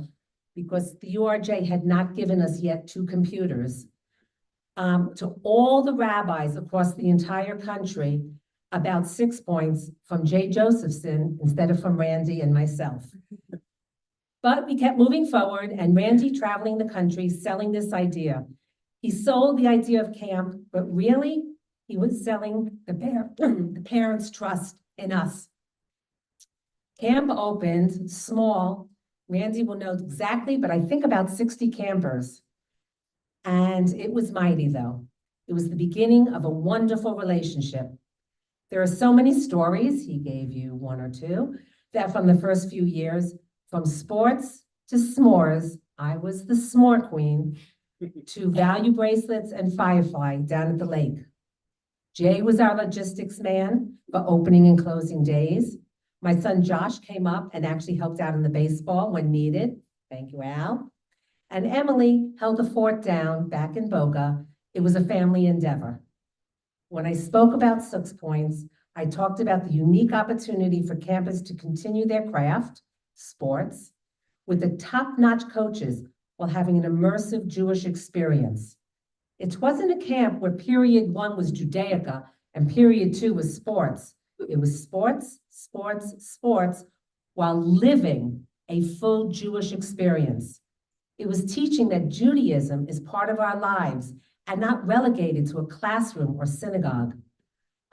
I: because the URJ had not given us yet 2 computers, to all the rabbis across the entire country about 6 points from Jay Josephson instead of from Randy and myself. But we kept moving forward, and Randy traveling the country selling this idea. He sold the idea of camp, but really he was selling the parents' trust in us. Camp opened small. Randy will know exactly, but I think about 60 campers. And it was mighty though. It was the beginning of a wonderful relationship. There are so many stories, he gave you 1 or 2, that from the first few years, from sports to s'mores, I was the s'more queen, to value bracelets and Firefly down at the lake. Jay was our logistics man for opening and closing days. My son Josh came up and actually helped out in the baseball when needed. Thank you, Al. And Emily held the fort down back in Boca. It was a family endeavor. When I spoke about 6 points, I talked about the unique opportunity for campus to continue their craft, sports, with the top-notch coaches while having an immersive Jewish experience. It wasn't a camp where period 1 was Judaica and period 2 was sports. It was sports, sports, sports, while living a full Jewish experience. It was teaching that Judaism is part of our lives and not relegated to a classroom or synagogue.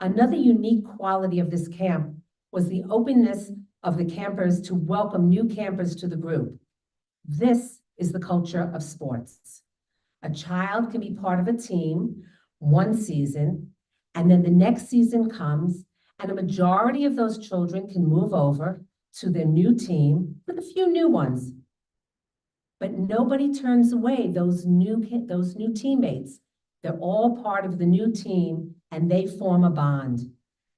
I: Another unique quality of this camp was the openness of the campers to welcome new campers to the group. This is the culture of sports. A child can be part of a team 1 season, and then the next season comes, and a majority of those children can move over to their new team with a few new ones. But nobody turns away those new teammates. They're all part of the new team, and they form a bond.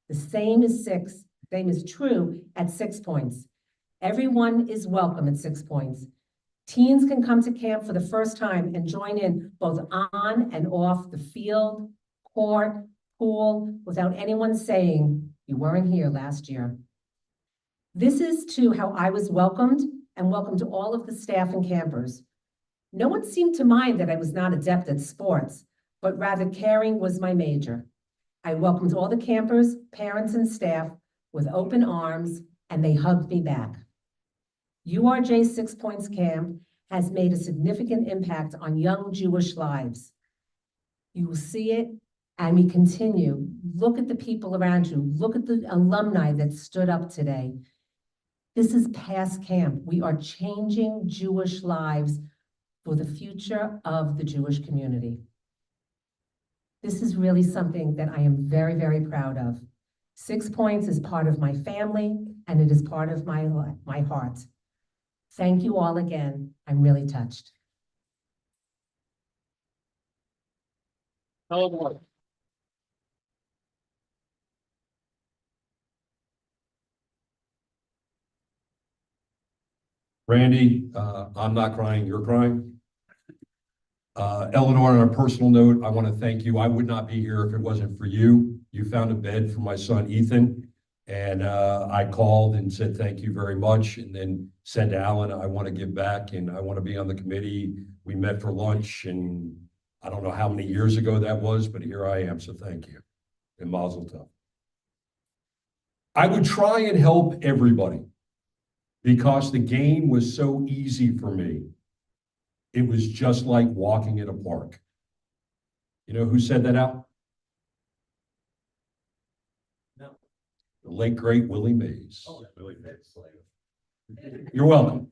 I: The same is true at 6 points. Everyone is welcome at 6 points. Teens can come to camp for the first time and join in both on and off the field, court, pool, without anyone saying, you weren't here last year. This is too how I was welcomed and welcomed all of the staff and campers. No one seemed to mind that I was not adept at sports, but rather caring was my major. I welcomed all the campers, parents, and staff with open arms, and they hugged me back. URJ 6 Points Camp has made a significant impact on young Jewish lives. You will see it, and we continue. Look at the people around you. Look at the alumni that stood up today. This is past camp. We are changing Jewish lives for the future of the Jewish community. This is really something that I am very, very proud of. 6 Points is part of my family, and it is part of my heart. Thank you all again. I'm really touched.
J: Hello.
B: Randy, I'm not crying, you're crying. Eleanor, on a personal note, I want to thank you. I would not be here if it wasn't for you. You found a bed for my son, Ethan, and I called and said, thank you very much. And then said to Alan, I want to give back and I want to be on the committee. We met for lunch and I don't know how many years ago that was, but here I am, so thank you. And mazel tov. I would try and help everybody because the game was so easy for me. It was just like walking in a park. You know who said that out?
J: No.
B: The late, great Willie Mays.
J: Oh, Willie Mays.
B: You're welcome.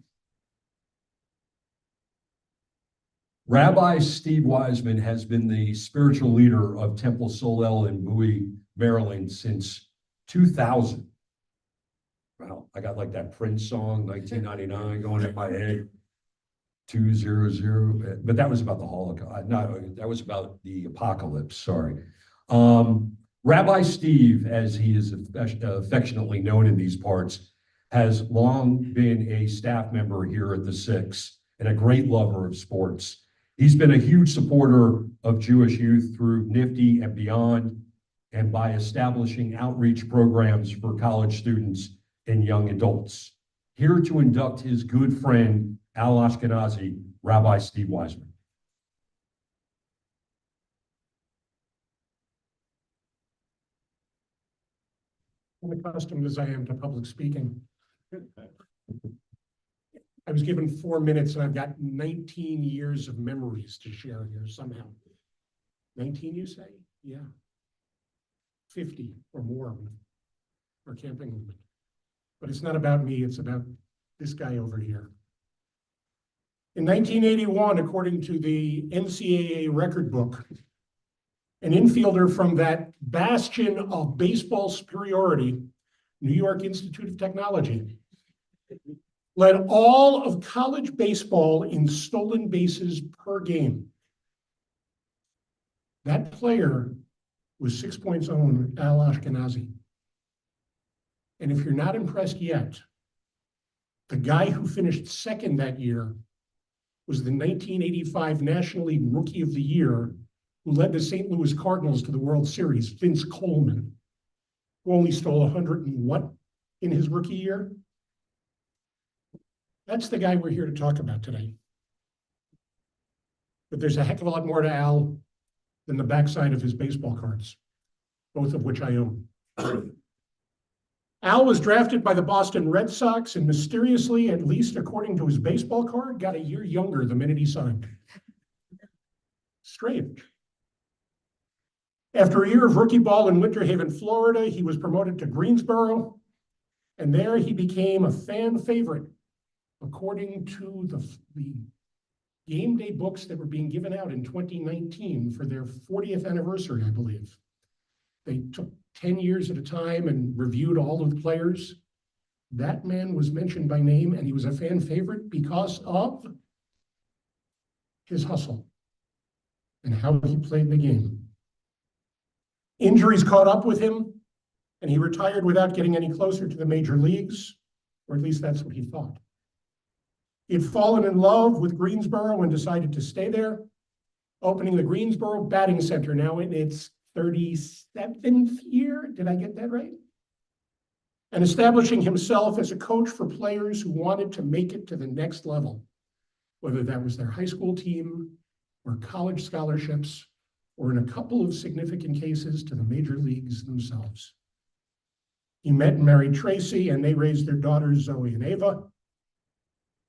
B: Rabbi Steve Wiseman has been the spiritual leader of Temple Solel in Bowie, Maryland since 2000. Wow, I got like that Prince song, 1999, going in my head. 200, but that was about the Holocaust. No, that was about the apocalypse, sorry. Rabbi Steve, as he is affectionately known in these parts, has long been a staff member here at the Six and a great lover of sports. He's been a huge supporter of Jewish youth through NIFTY and beyond, and by establishing outreach programs for college students and young adults. Here to induct his good friend, Al Ashkenazi, Rabbi Steve Wiseman.
O: Unaccustomed as I am to public speaking. I was given 4 minutes and I've got 19 years of memories to share here somehow. 19, you say? Yeah. 50 or more with our camping movement. But it's not about me, it's about this guy over here. In 1981, according to the NCAA record book, an infielder from that bastion of baseball superiority, New York Institute of Technology, led all of college baseball in stolen bases per game. That player was 6 Point's own Al Ashkenazi. And if you're not impressed yet, the guy who finished second that year was the 1985 National League Rookie of the Year, who led the St. Louis Cardinals to the World Series, Vince Coleman, who only stole 100 and what in his rookie year? That's the guy we're here to talk about today. But there's a heck of a lot more to Al than the backside of his baseball cards, both of which I own. Al was drafted by the Boston Red Sox and mysteriously, at least according to his baseball card, got a year younger the minute he signed. Strange. After a year of rookie ball in Winter Haven, Florida, he was promoted to Greensboro, and there he became a fan favorite, according to the game day books that were being given out in 2019 for their 40th anniversary, I believe. They took 10 years at a time and reviewed all of the players. That man was mentioned by name, and he was a fan favorite because of his hustle and how he played the game. Injuries caught up with him, and he retired without getting any closer to the major leagues, or at least that's what he thought. He had fallen in love with Greensboro and decided to stay there, opening the Greensboro Batting Center now in its 37th year. Did I get that right? And establishing himself as a coach for players who wanted to make it to the next level, whether that was their high school team or college scholarships, or in a couple of significant cases to the major leagues themselves. He met and married Tracy, and they raised their daughters, Zoe and Ava.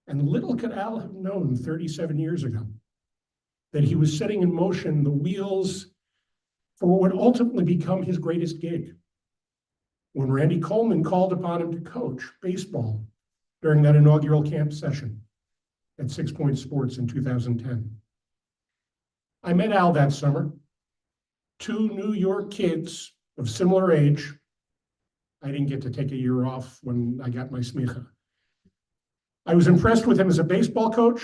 O: And little could Al have known 37 years ago that he was setting in motion the wheels for what would ultimately become his greatest gig. When Randy Coleman called upon him to coach baseball during that inaugural camp session at 6 Point Sports in 2010. I met Al that summer. 2 New York kids of similar age. I didn't get to take a year off when I got my smicha. I was impressed with him as a baseball coach,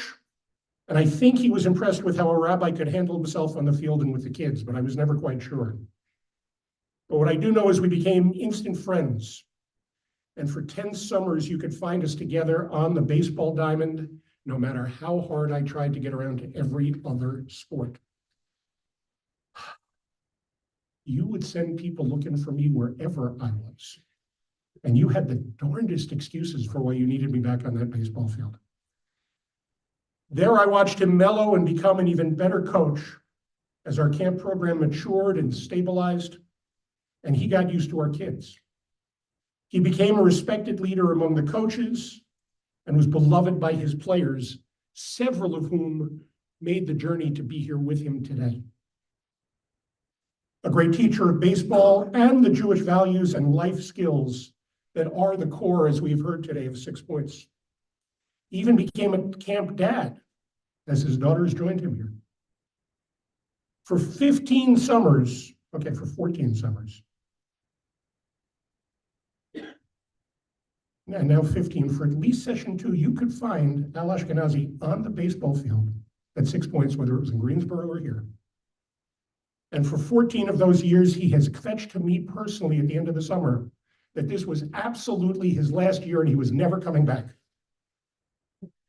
O: and I think he was impressed with how a rabbi could handle himself on the field and with the kids, but I was never quite sure. But what I do know is we became instant friends. And for 10 summers, you could find us together on the baseball diamond, no matter how hard I tried to get around to every other sport. You would send people looking for me wherever I was. And you had the darndest excuses for why you needed me back on that baseball field. There I watched him mellow and become an even better coach as our camp program matured and stabilized, and he got used to our kids. He became a respected leader among the coaches and was beloved by his players, several of whom made the journey to be here with him today. A great teacher of baseball and the Jewish values and life skills that are the core, as we've heard today, of 6 Points. He even became a camp dad as his daughters joined him here. For 15 summers, okay, for 14 summers, and now 15, for at least session 2, you could find Al Ashkenazi on the baseball field at 6 Points, whether it was in Greensboro or here. And for 14 of those years, he has fetched to me personally at the end of the summer that this was absolutely his last year and he was never coming back.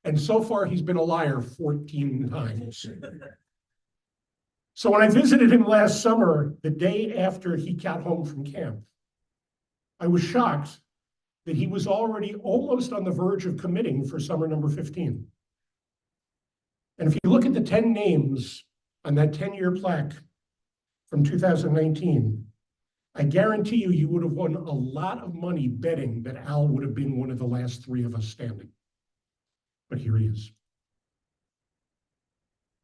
O: And so far, he's been a liar 14 times. So when I visited him last summer, the day after he got home from camp, I was shocked that he was already almost on the verge of committing for summer number 15. And if you look at the 10 names on that 10-year plaque from 2019, I guarantee you, you would have won a lot of money betting that Al would have been one of the last 3 of us standing. But here he is.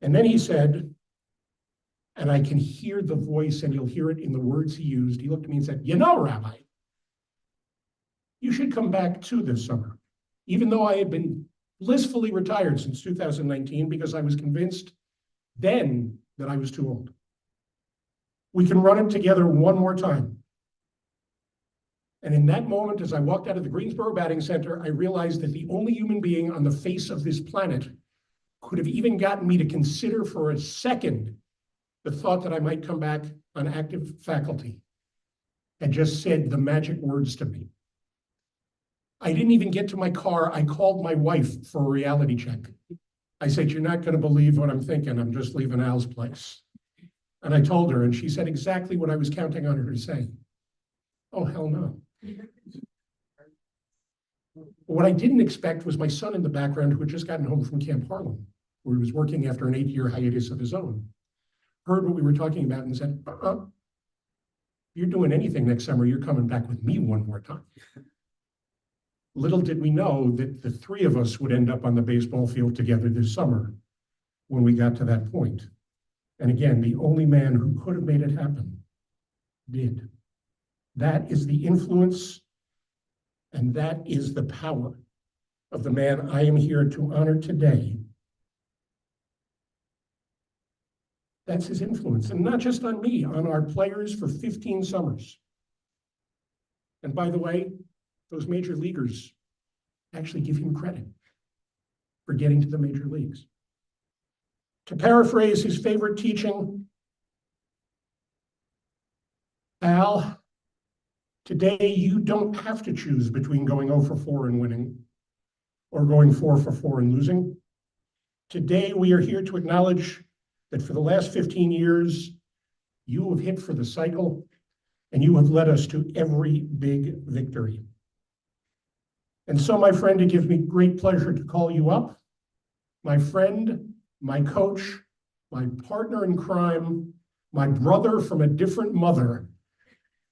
O: And then he said, and I can hear the voice and you'll hear it in the words he used. He looked at me and said, you know, Rabbi, you should come back too this summer, even though I had been blissfully retired since 2019 because I was convinced then that I was too old. We can run it together one more time. And in that moment, as I walked out of the Greensboro Batting Center, I realized that the only human being on the face of this planet could have even gotten me to consider for a second the thought that I might come back on active faculty had just said the magic words to me. I didn't even get to my car. I called my wife for a reality check. I said, you're not going to believe what I'm thinking. I'm just leaving Al's place. And I told her, and she said exactly what I was counting on her to say. Oh, hell no. What I didn't expect was my son in the background, who had just gotten home from Camp Harlem, where he was working after an 8-year hiatus of his own, heard what we were talking about and said, you're doing anything next summer, you're coming back with me one more time. Little did we know that the 3 of us would end up on the baseball field together this summer when we got to that point. And again, the only man who could have made it happen did. That is the influence and that is the power of the man I am here to honor today. That's his influence, and not just on me, on our players for 15 summers. And by the way, those major leaguers actually give him credit for getting to the major leagues. To paraphrase his favorite teaching, Al, today you don't have to choose between going 0 for 4 and winning or going 4 for 4 and losing. Today we are here to acknowledge that for the last 15 years, you have hit for the cycle and you have led us to every big victory. And so, my friend, it gives me great pleasure to call you up, my friend, my coach, my partner in crime, my brother from a different mother,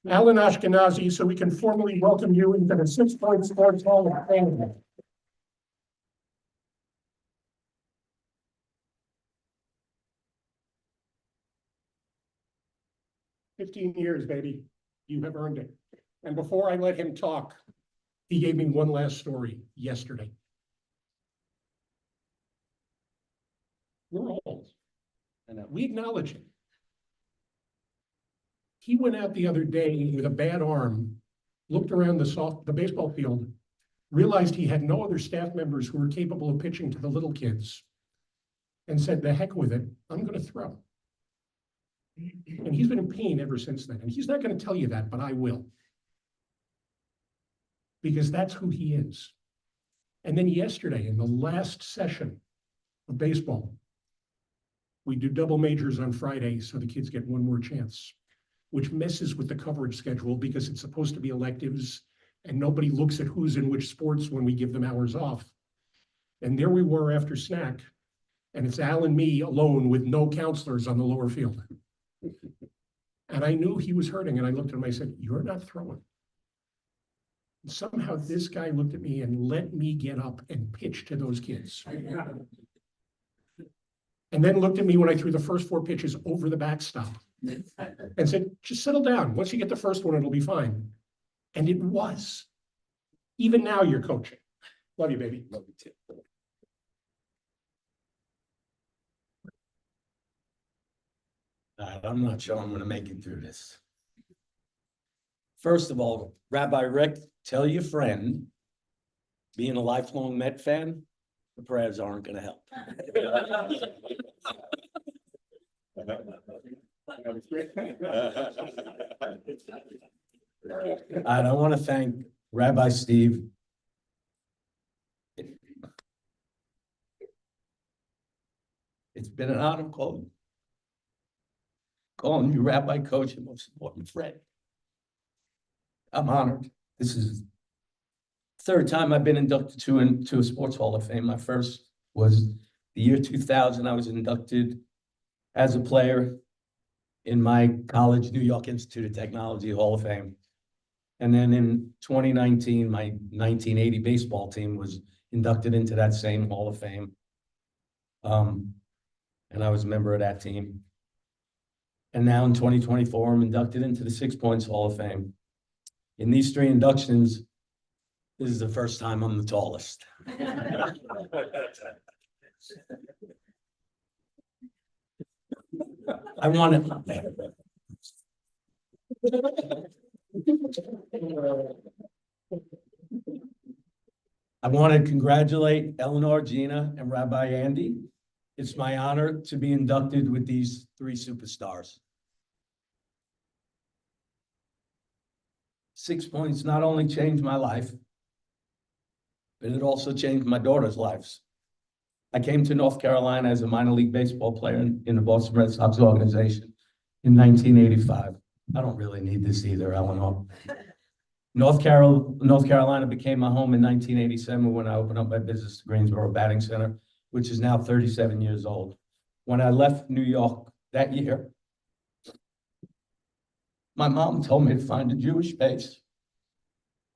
O: Alan Ashkenazi, so we can formally welcome you into the 6 Point Sports Hall of Fame. "15 years, baby. You have earned it." And before I let him talk, he gave me one last story yesterday. We're old, and we acknowledge it. He went out the other day with a bad arm, looked around the baseball field, realized he had no other staff members who were capable of pitching to the little kids, and said, "The heck with it, I'm going to throw." And he's been in pain ever since then. And he's not going to tell you that, but I will. Because that's who he is. And then yesterday, in the last session of baseball, we do double majors on Friday so the kids get one more chance, which messes with the coverage schedule because it's supposed to be electives and nobody looks at who's in which sports when we give them hours off. And there we were after snack, and it's Al and me alone with no counselors on the lower field. And I knew he was hurting, and I looked at him, I said, "You're not throwing." And somehow this guy looked at me and let me get up and pitch to those kids. And then looked at me when I threw the first 4 pitches over the backstop and said, "Just settle down. Once you get the first one, it'll be fine." And it was. Even now you're coaching. Love you, baby. Love you too.
P: I'm not sure I'm gonna make it through this. First of all, Rabbi Rick, tell your friend, being a lifelong Met fan, the prayers aren't gonna help. I don't want to thank Rabbi Steve. It's been an honor calling you Rabbi Coach and most important friend. I'm honored. This is the 3rd time I've been inducted into a Sports Hall of Fame. My first was the year 2000. I was inducted as a player in my college, New York Institute of Technology Hall of Fame. And then in 2019, my 1980 baseball team was inducted into that same Hall of Fame. And I was a member of that team. And now in 2024, I'm inducted into the 6 Points Hall of Fame. In these 3 inductions, this is the first time I'm the tallest. I want to congratulate Eleanor, Gina, and Rabbi Andy. It's my honor to be inducted with these 3 superstars. 6 Points not only changed my life, but it also changed my daughter's lives. I came to North Carolina as a minor league baseball player in the Boston Red Sox organization in 1985. I don't really need this either, Eleanor. North Carolina became my home in 1987 when I opened up my business, the Greensboro Batting Center, which is now 37 years old. When I left New York that year, my mom told me to find a Jewish base.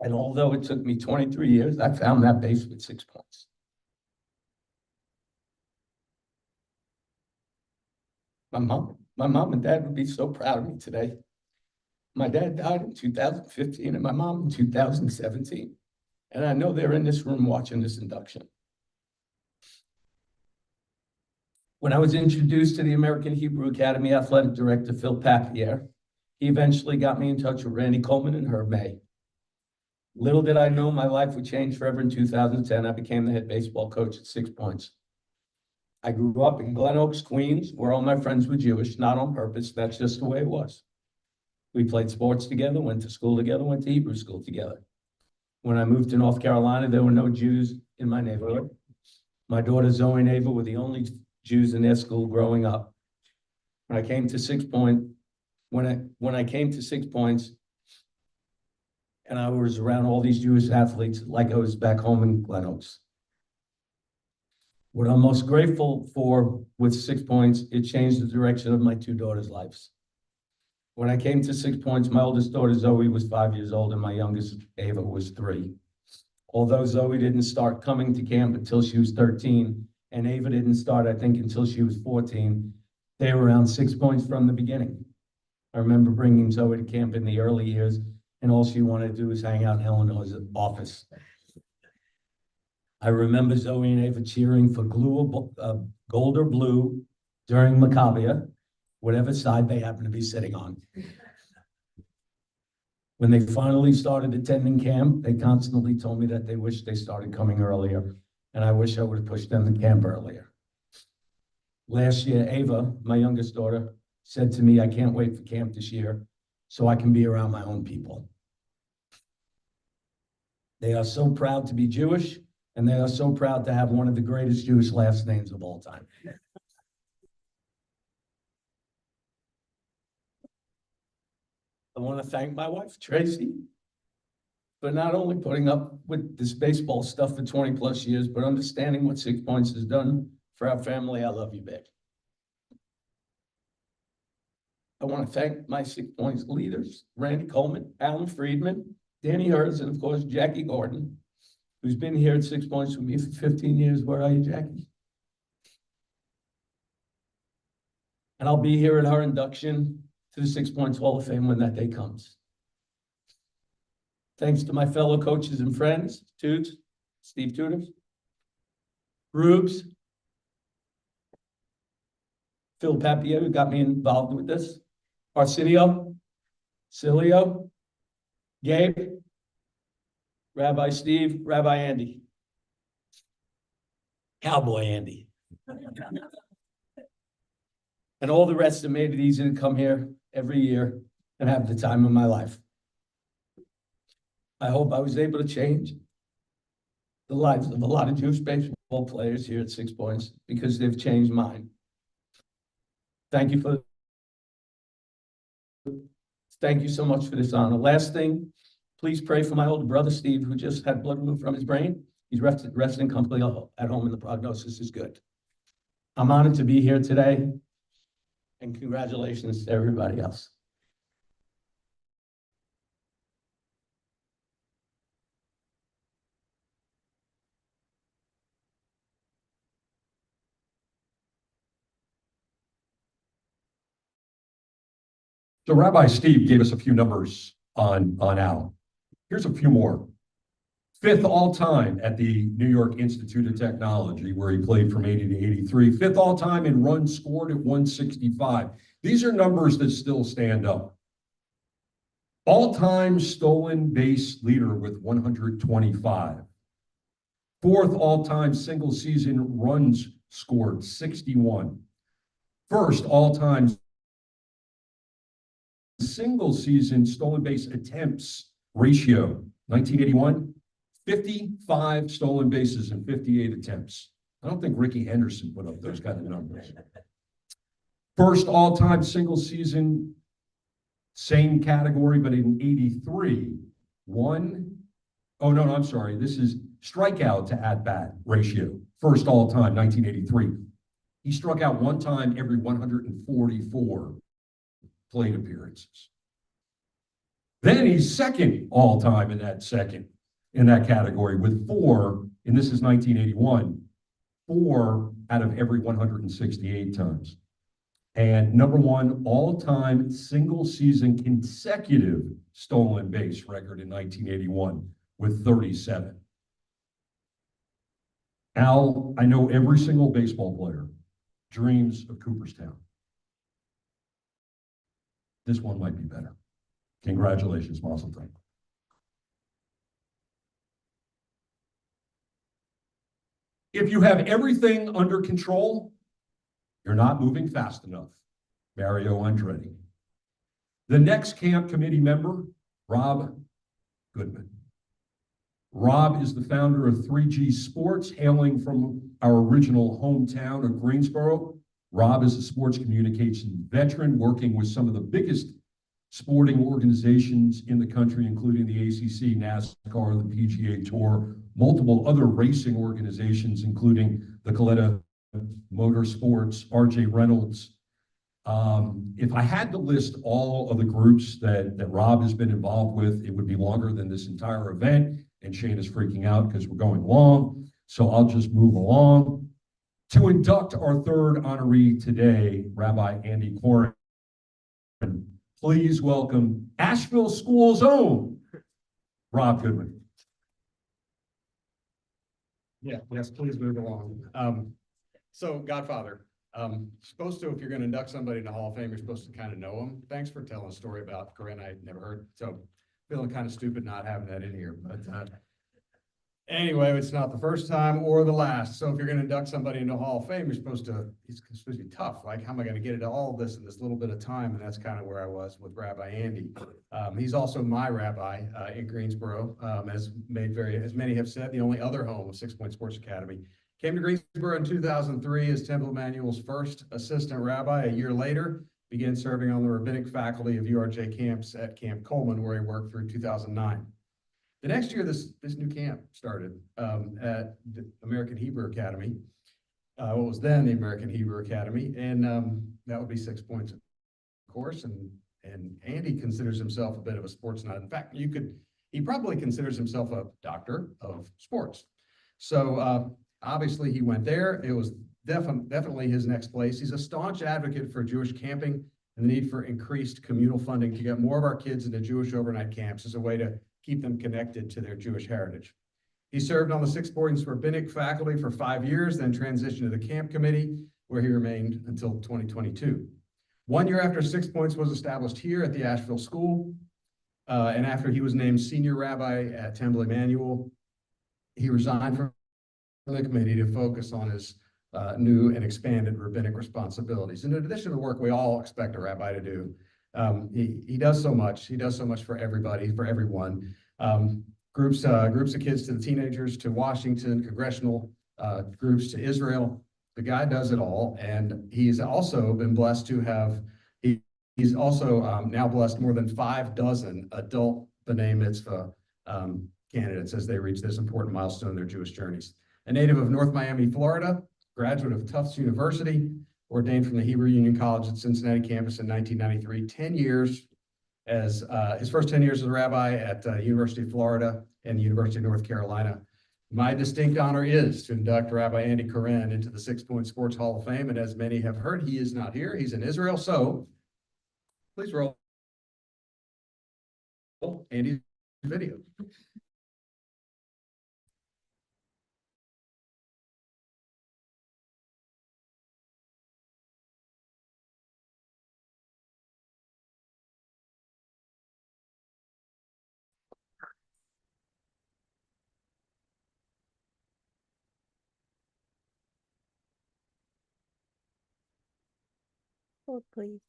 P: And although it took me 23 years, I found that base with 6 points. My mom and dad would be so proud of me today. My dad died in 2015 and my mom in 2017. And I know they're in this room watching this induction. When I was introduced to the American Hebrew Academy Athletic Director, Phil Papier, he eventually got me in touch with Randy Coleman and Herb May. Little did I know my life would change forever in 2010. I became the head baseball coach at 6 Points. I grew up in Glen Oaks, Queens, where all my friends were Jewish, not on purpose. That's just the way it was. We played sports together, went to school together, went to Hebrew school together. When I moved to North Carolina, there were no Jews in my neighborhood. My daughter Zoe and Ava were the only Jews in their school growing up. When I came to 6 Points, when I came to 6 Points, and I was around all these Jewish athletes like I was back home in Glen Oaks. What I'm most grateful for with 6 Points, it changed the direction of my 2 daughters' lives. When I came to 6 Points, my oldest daughter Zoe was 5 years old and my youngest Ava was 3. Although Zoe didn't start coming to camp until she was 13, and Ava didn't start, I think, until she was 14, they were around 6 Points from the beginning. I remember bringing Zoe to camp in the early years, and all she wanted to do was hang out in Eleanor's office. I remember Zoe and Ava cheering for gold or blue during Maccabia, whatever side they happened to be sitting on. When they finally started attending camp, they constantly told me that they wished they started coming earlier, and I wish I would have pushed them to camp earlier. Last year, Ava, my youngest daughter, said to me, "I can't wait for camp this year so I can be around my own people." They are so proud to be Jewish, and they are so proud to have one of the greatest Jewish last names of all time. I want to thank my wife, Tracy, for not only putting up with this baseball stuff for 20 plus years, but understanding what 6 Points has done Proud family, I love you big. I want to thank my 6 Points leaders, Randy Coleman, Alan Friedman, Danny Hers, and of course, Jackie Gordon, who's been here at 6 Points with me for 15 years. Where are you, Jackie? And I'll be here at her induction to the 6 Points Hall of Fame when that day comes. Thanks to my fellow coaches and friends, Toots, Steve Tudor, Rubes, Phil Papier, who got me involved with this, Arsenio, Cilio, Gabe, Rabbi Steve, Rabbi Andy, Cowboy Andy, and all the rest that made it easy to come here every year and have the time of my life. I hope I was able to change the lives of a lot of Jewish baseball players here at 6 Points because they've changed mine. Thank you so much for this honor. Last thing, please pray for my older brother, Steve, who just had blood removed from his brain. He's resting comfortably at home and the prognosis is good. I'm honored to be here today and congratulations to everybody else.
B: So Rabbi Steve gave us a few numbers on Al. Here's a few more. 5th all-time at the New York Institute of Technology, where he played from 80 to 83. 5th all-time in runs scored at 165. These are numbers that still stand up. All-time stolen base leader with 125. 4th all-time single season runs scored, 61. 1st all-time single season stolen base attempts ratio, 1981, 55 stolen bases and 58 attempts. I don't think Ricky Henderson put up those kind of numbers. 1st all-time single season, same category, but in 83, I'm sorry, this is strikeout to at-bat ratio, 1st all-time, 1983. He struck out 1 time every 144 plate appearances. Then he's 2nd all-time in that category with 4, and this is 1981, 4 out of every 168 times. And number 1 all-time single season consecutive stolen base record in 1981 with 37. Al, I know every single baseball player dreams of Cooperstown. This one might be better. Congratulations, Mazel Tov. If you have everything under control, you're not moving fast enough. Mario Andretti. The next camp committee member, Rob Goodman. Rob is the founder of 3G Sports, hailing from our original hometown of Greensboro. Rob is a sports communications veteran working with some of the biggest sporting organizations in the country, including the ACC, NASCAR, the PGA Tour, multiple other racing organizations, including the Coletta Motorsports, RJ Reynolds. If I had to list all of the groups that Rob has been involved with, it would be longer than this entire event, and Shane is freaking out because we're going long, so I'll just move along. To induct our 3rd honoree today, Rabbi Andy Koren, please welcome Asheville School's own Rob Goodman.
Q: Yes, please move along. So Godfather, supposed to, if you're gonna induct somebody in the Hall of Fame, you're supposed to kind of know them. Thanks for telling a story about Corinne I'd never heard. So feeling kind of stupid not having that in here, but anyway, it's not the first time or the last. So if you're gonna induct somebody into Hall of Fame, it's supposed to be tough. Like, how am I gonna get into all of this in this little bit of time? And that's kind of where I was with Rabbi Andy. He's also my rabbi in Greensboro, as many have said, the only other home of 6 Point Sports Academy. Came to Greensboro in 2003 as Temple Emanuel's first assistant rabbi. A year later, began serving on the rabbinic faculty of URJ camps at Camp Coleman, where he worked through 2009. The next year, this new camp started at the American Hebrew Academy. what was then the American Hebrew Academy, and that would be 6 points, of course. And Andy considers himself a bit of a sports nut. In fact, he probably considers himself a doctor of sports. So obviously he went there. It was definitely his next place. He's a staunch advocate for Jewish camping and the need for increased communal funding to get more of our kids into Jewish overnight camps as a way to keep them connected to their Jewish heritage. He served on the Six Points rabbinic faculty for 5 years, then transitioned to the camp committee, where he remained until 2022. 1 year after 6 Points was established here at the Asheville School, and after he was named senior rabbi at Temple Emmanuel, he resigned from the committee to focus on his new and expanded rabbinic responsibilities. And in addition to the work we all expect a rabbi to do, he does so much. He does so much for everybody, for everyone. Groups of kids to the teenagers, to Washington, congressional groups to Israel. The guy does it all, and he's also been blessed to have. He's also now blessed more than 6 adult B'nai Mitzvah candidates as they reach this important milestone in their Jewish journeys. A native of North Miami, Florida, graduate of Tufts University, ordained from the Hebrew Union College at Cincinnati campus in 1993, 10 years as his first 10 years as a rabbi at University of Florida and the University of North Carolina. My distinct honor is to induct Rabbi Andy Koren into the 6 Point Sports Hall of Fame. And as many have heard, he is not here. He's in Israel. So please roll Andy's video.
D: Hold, please.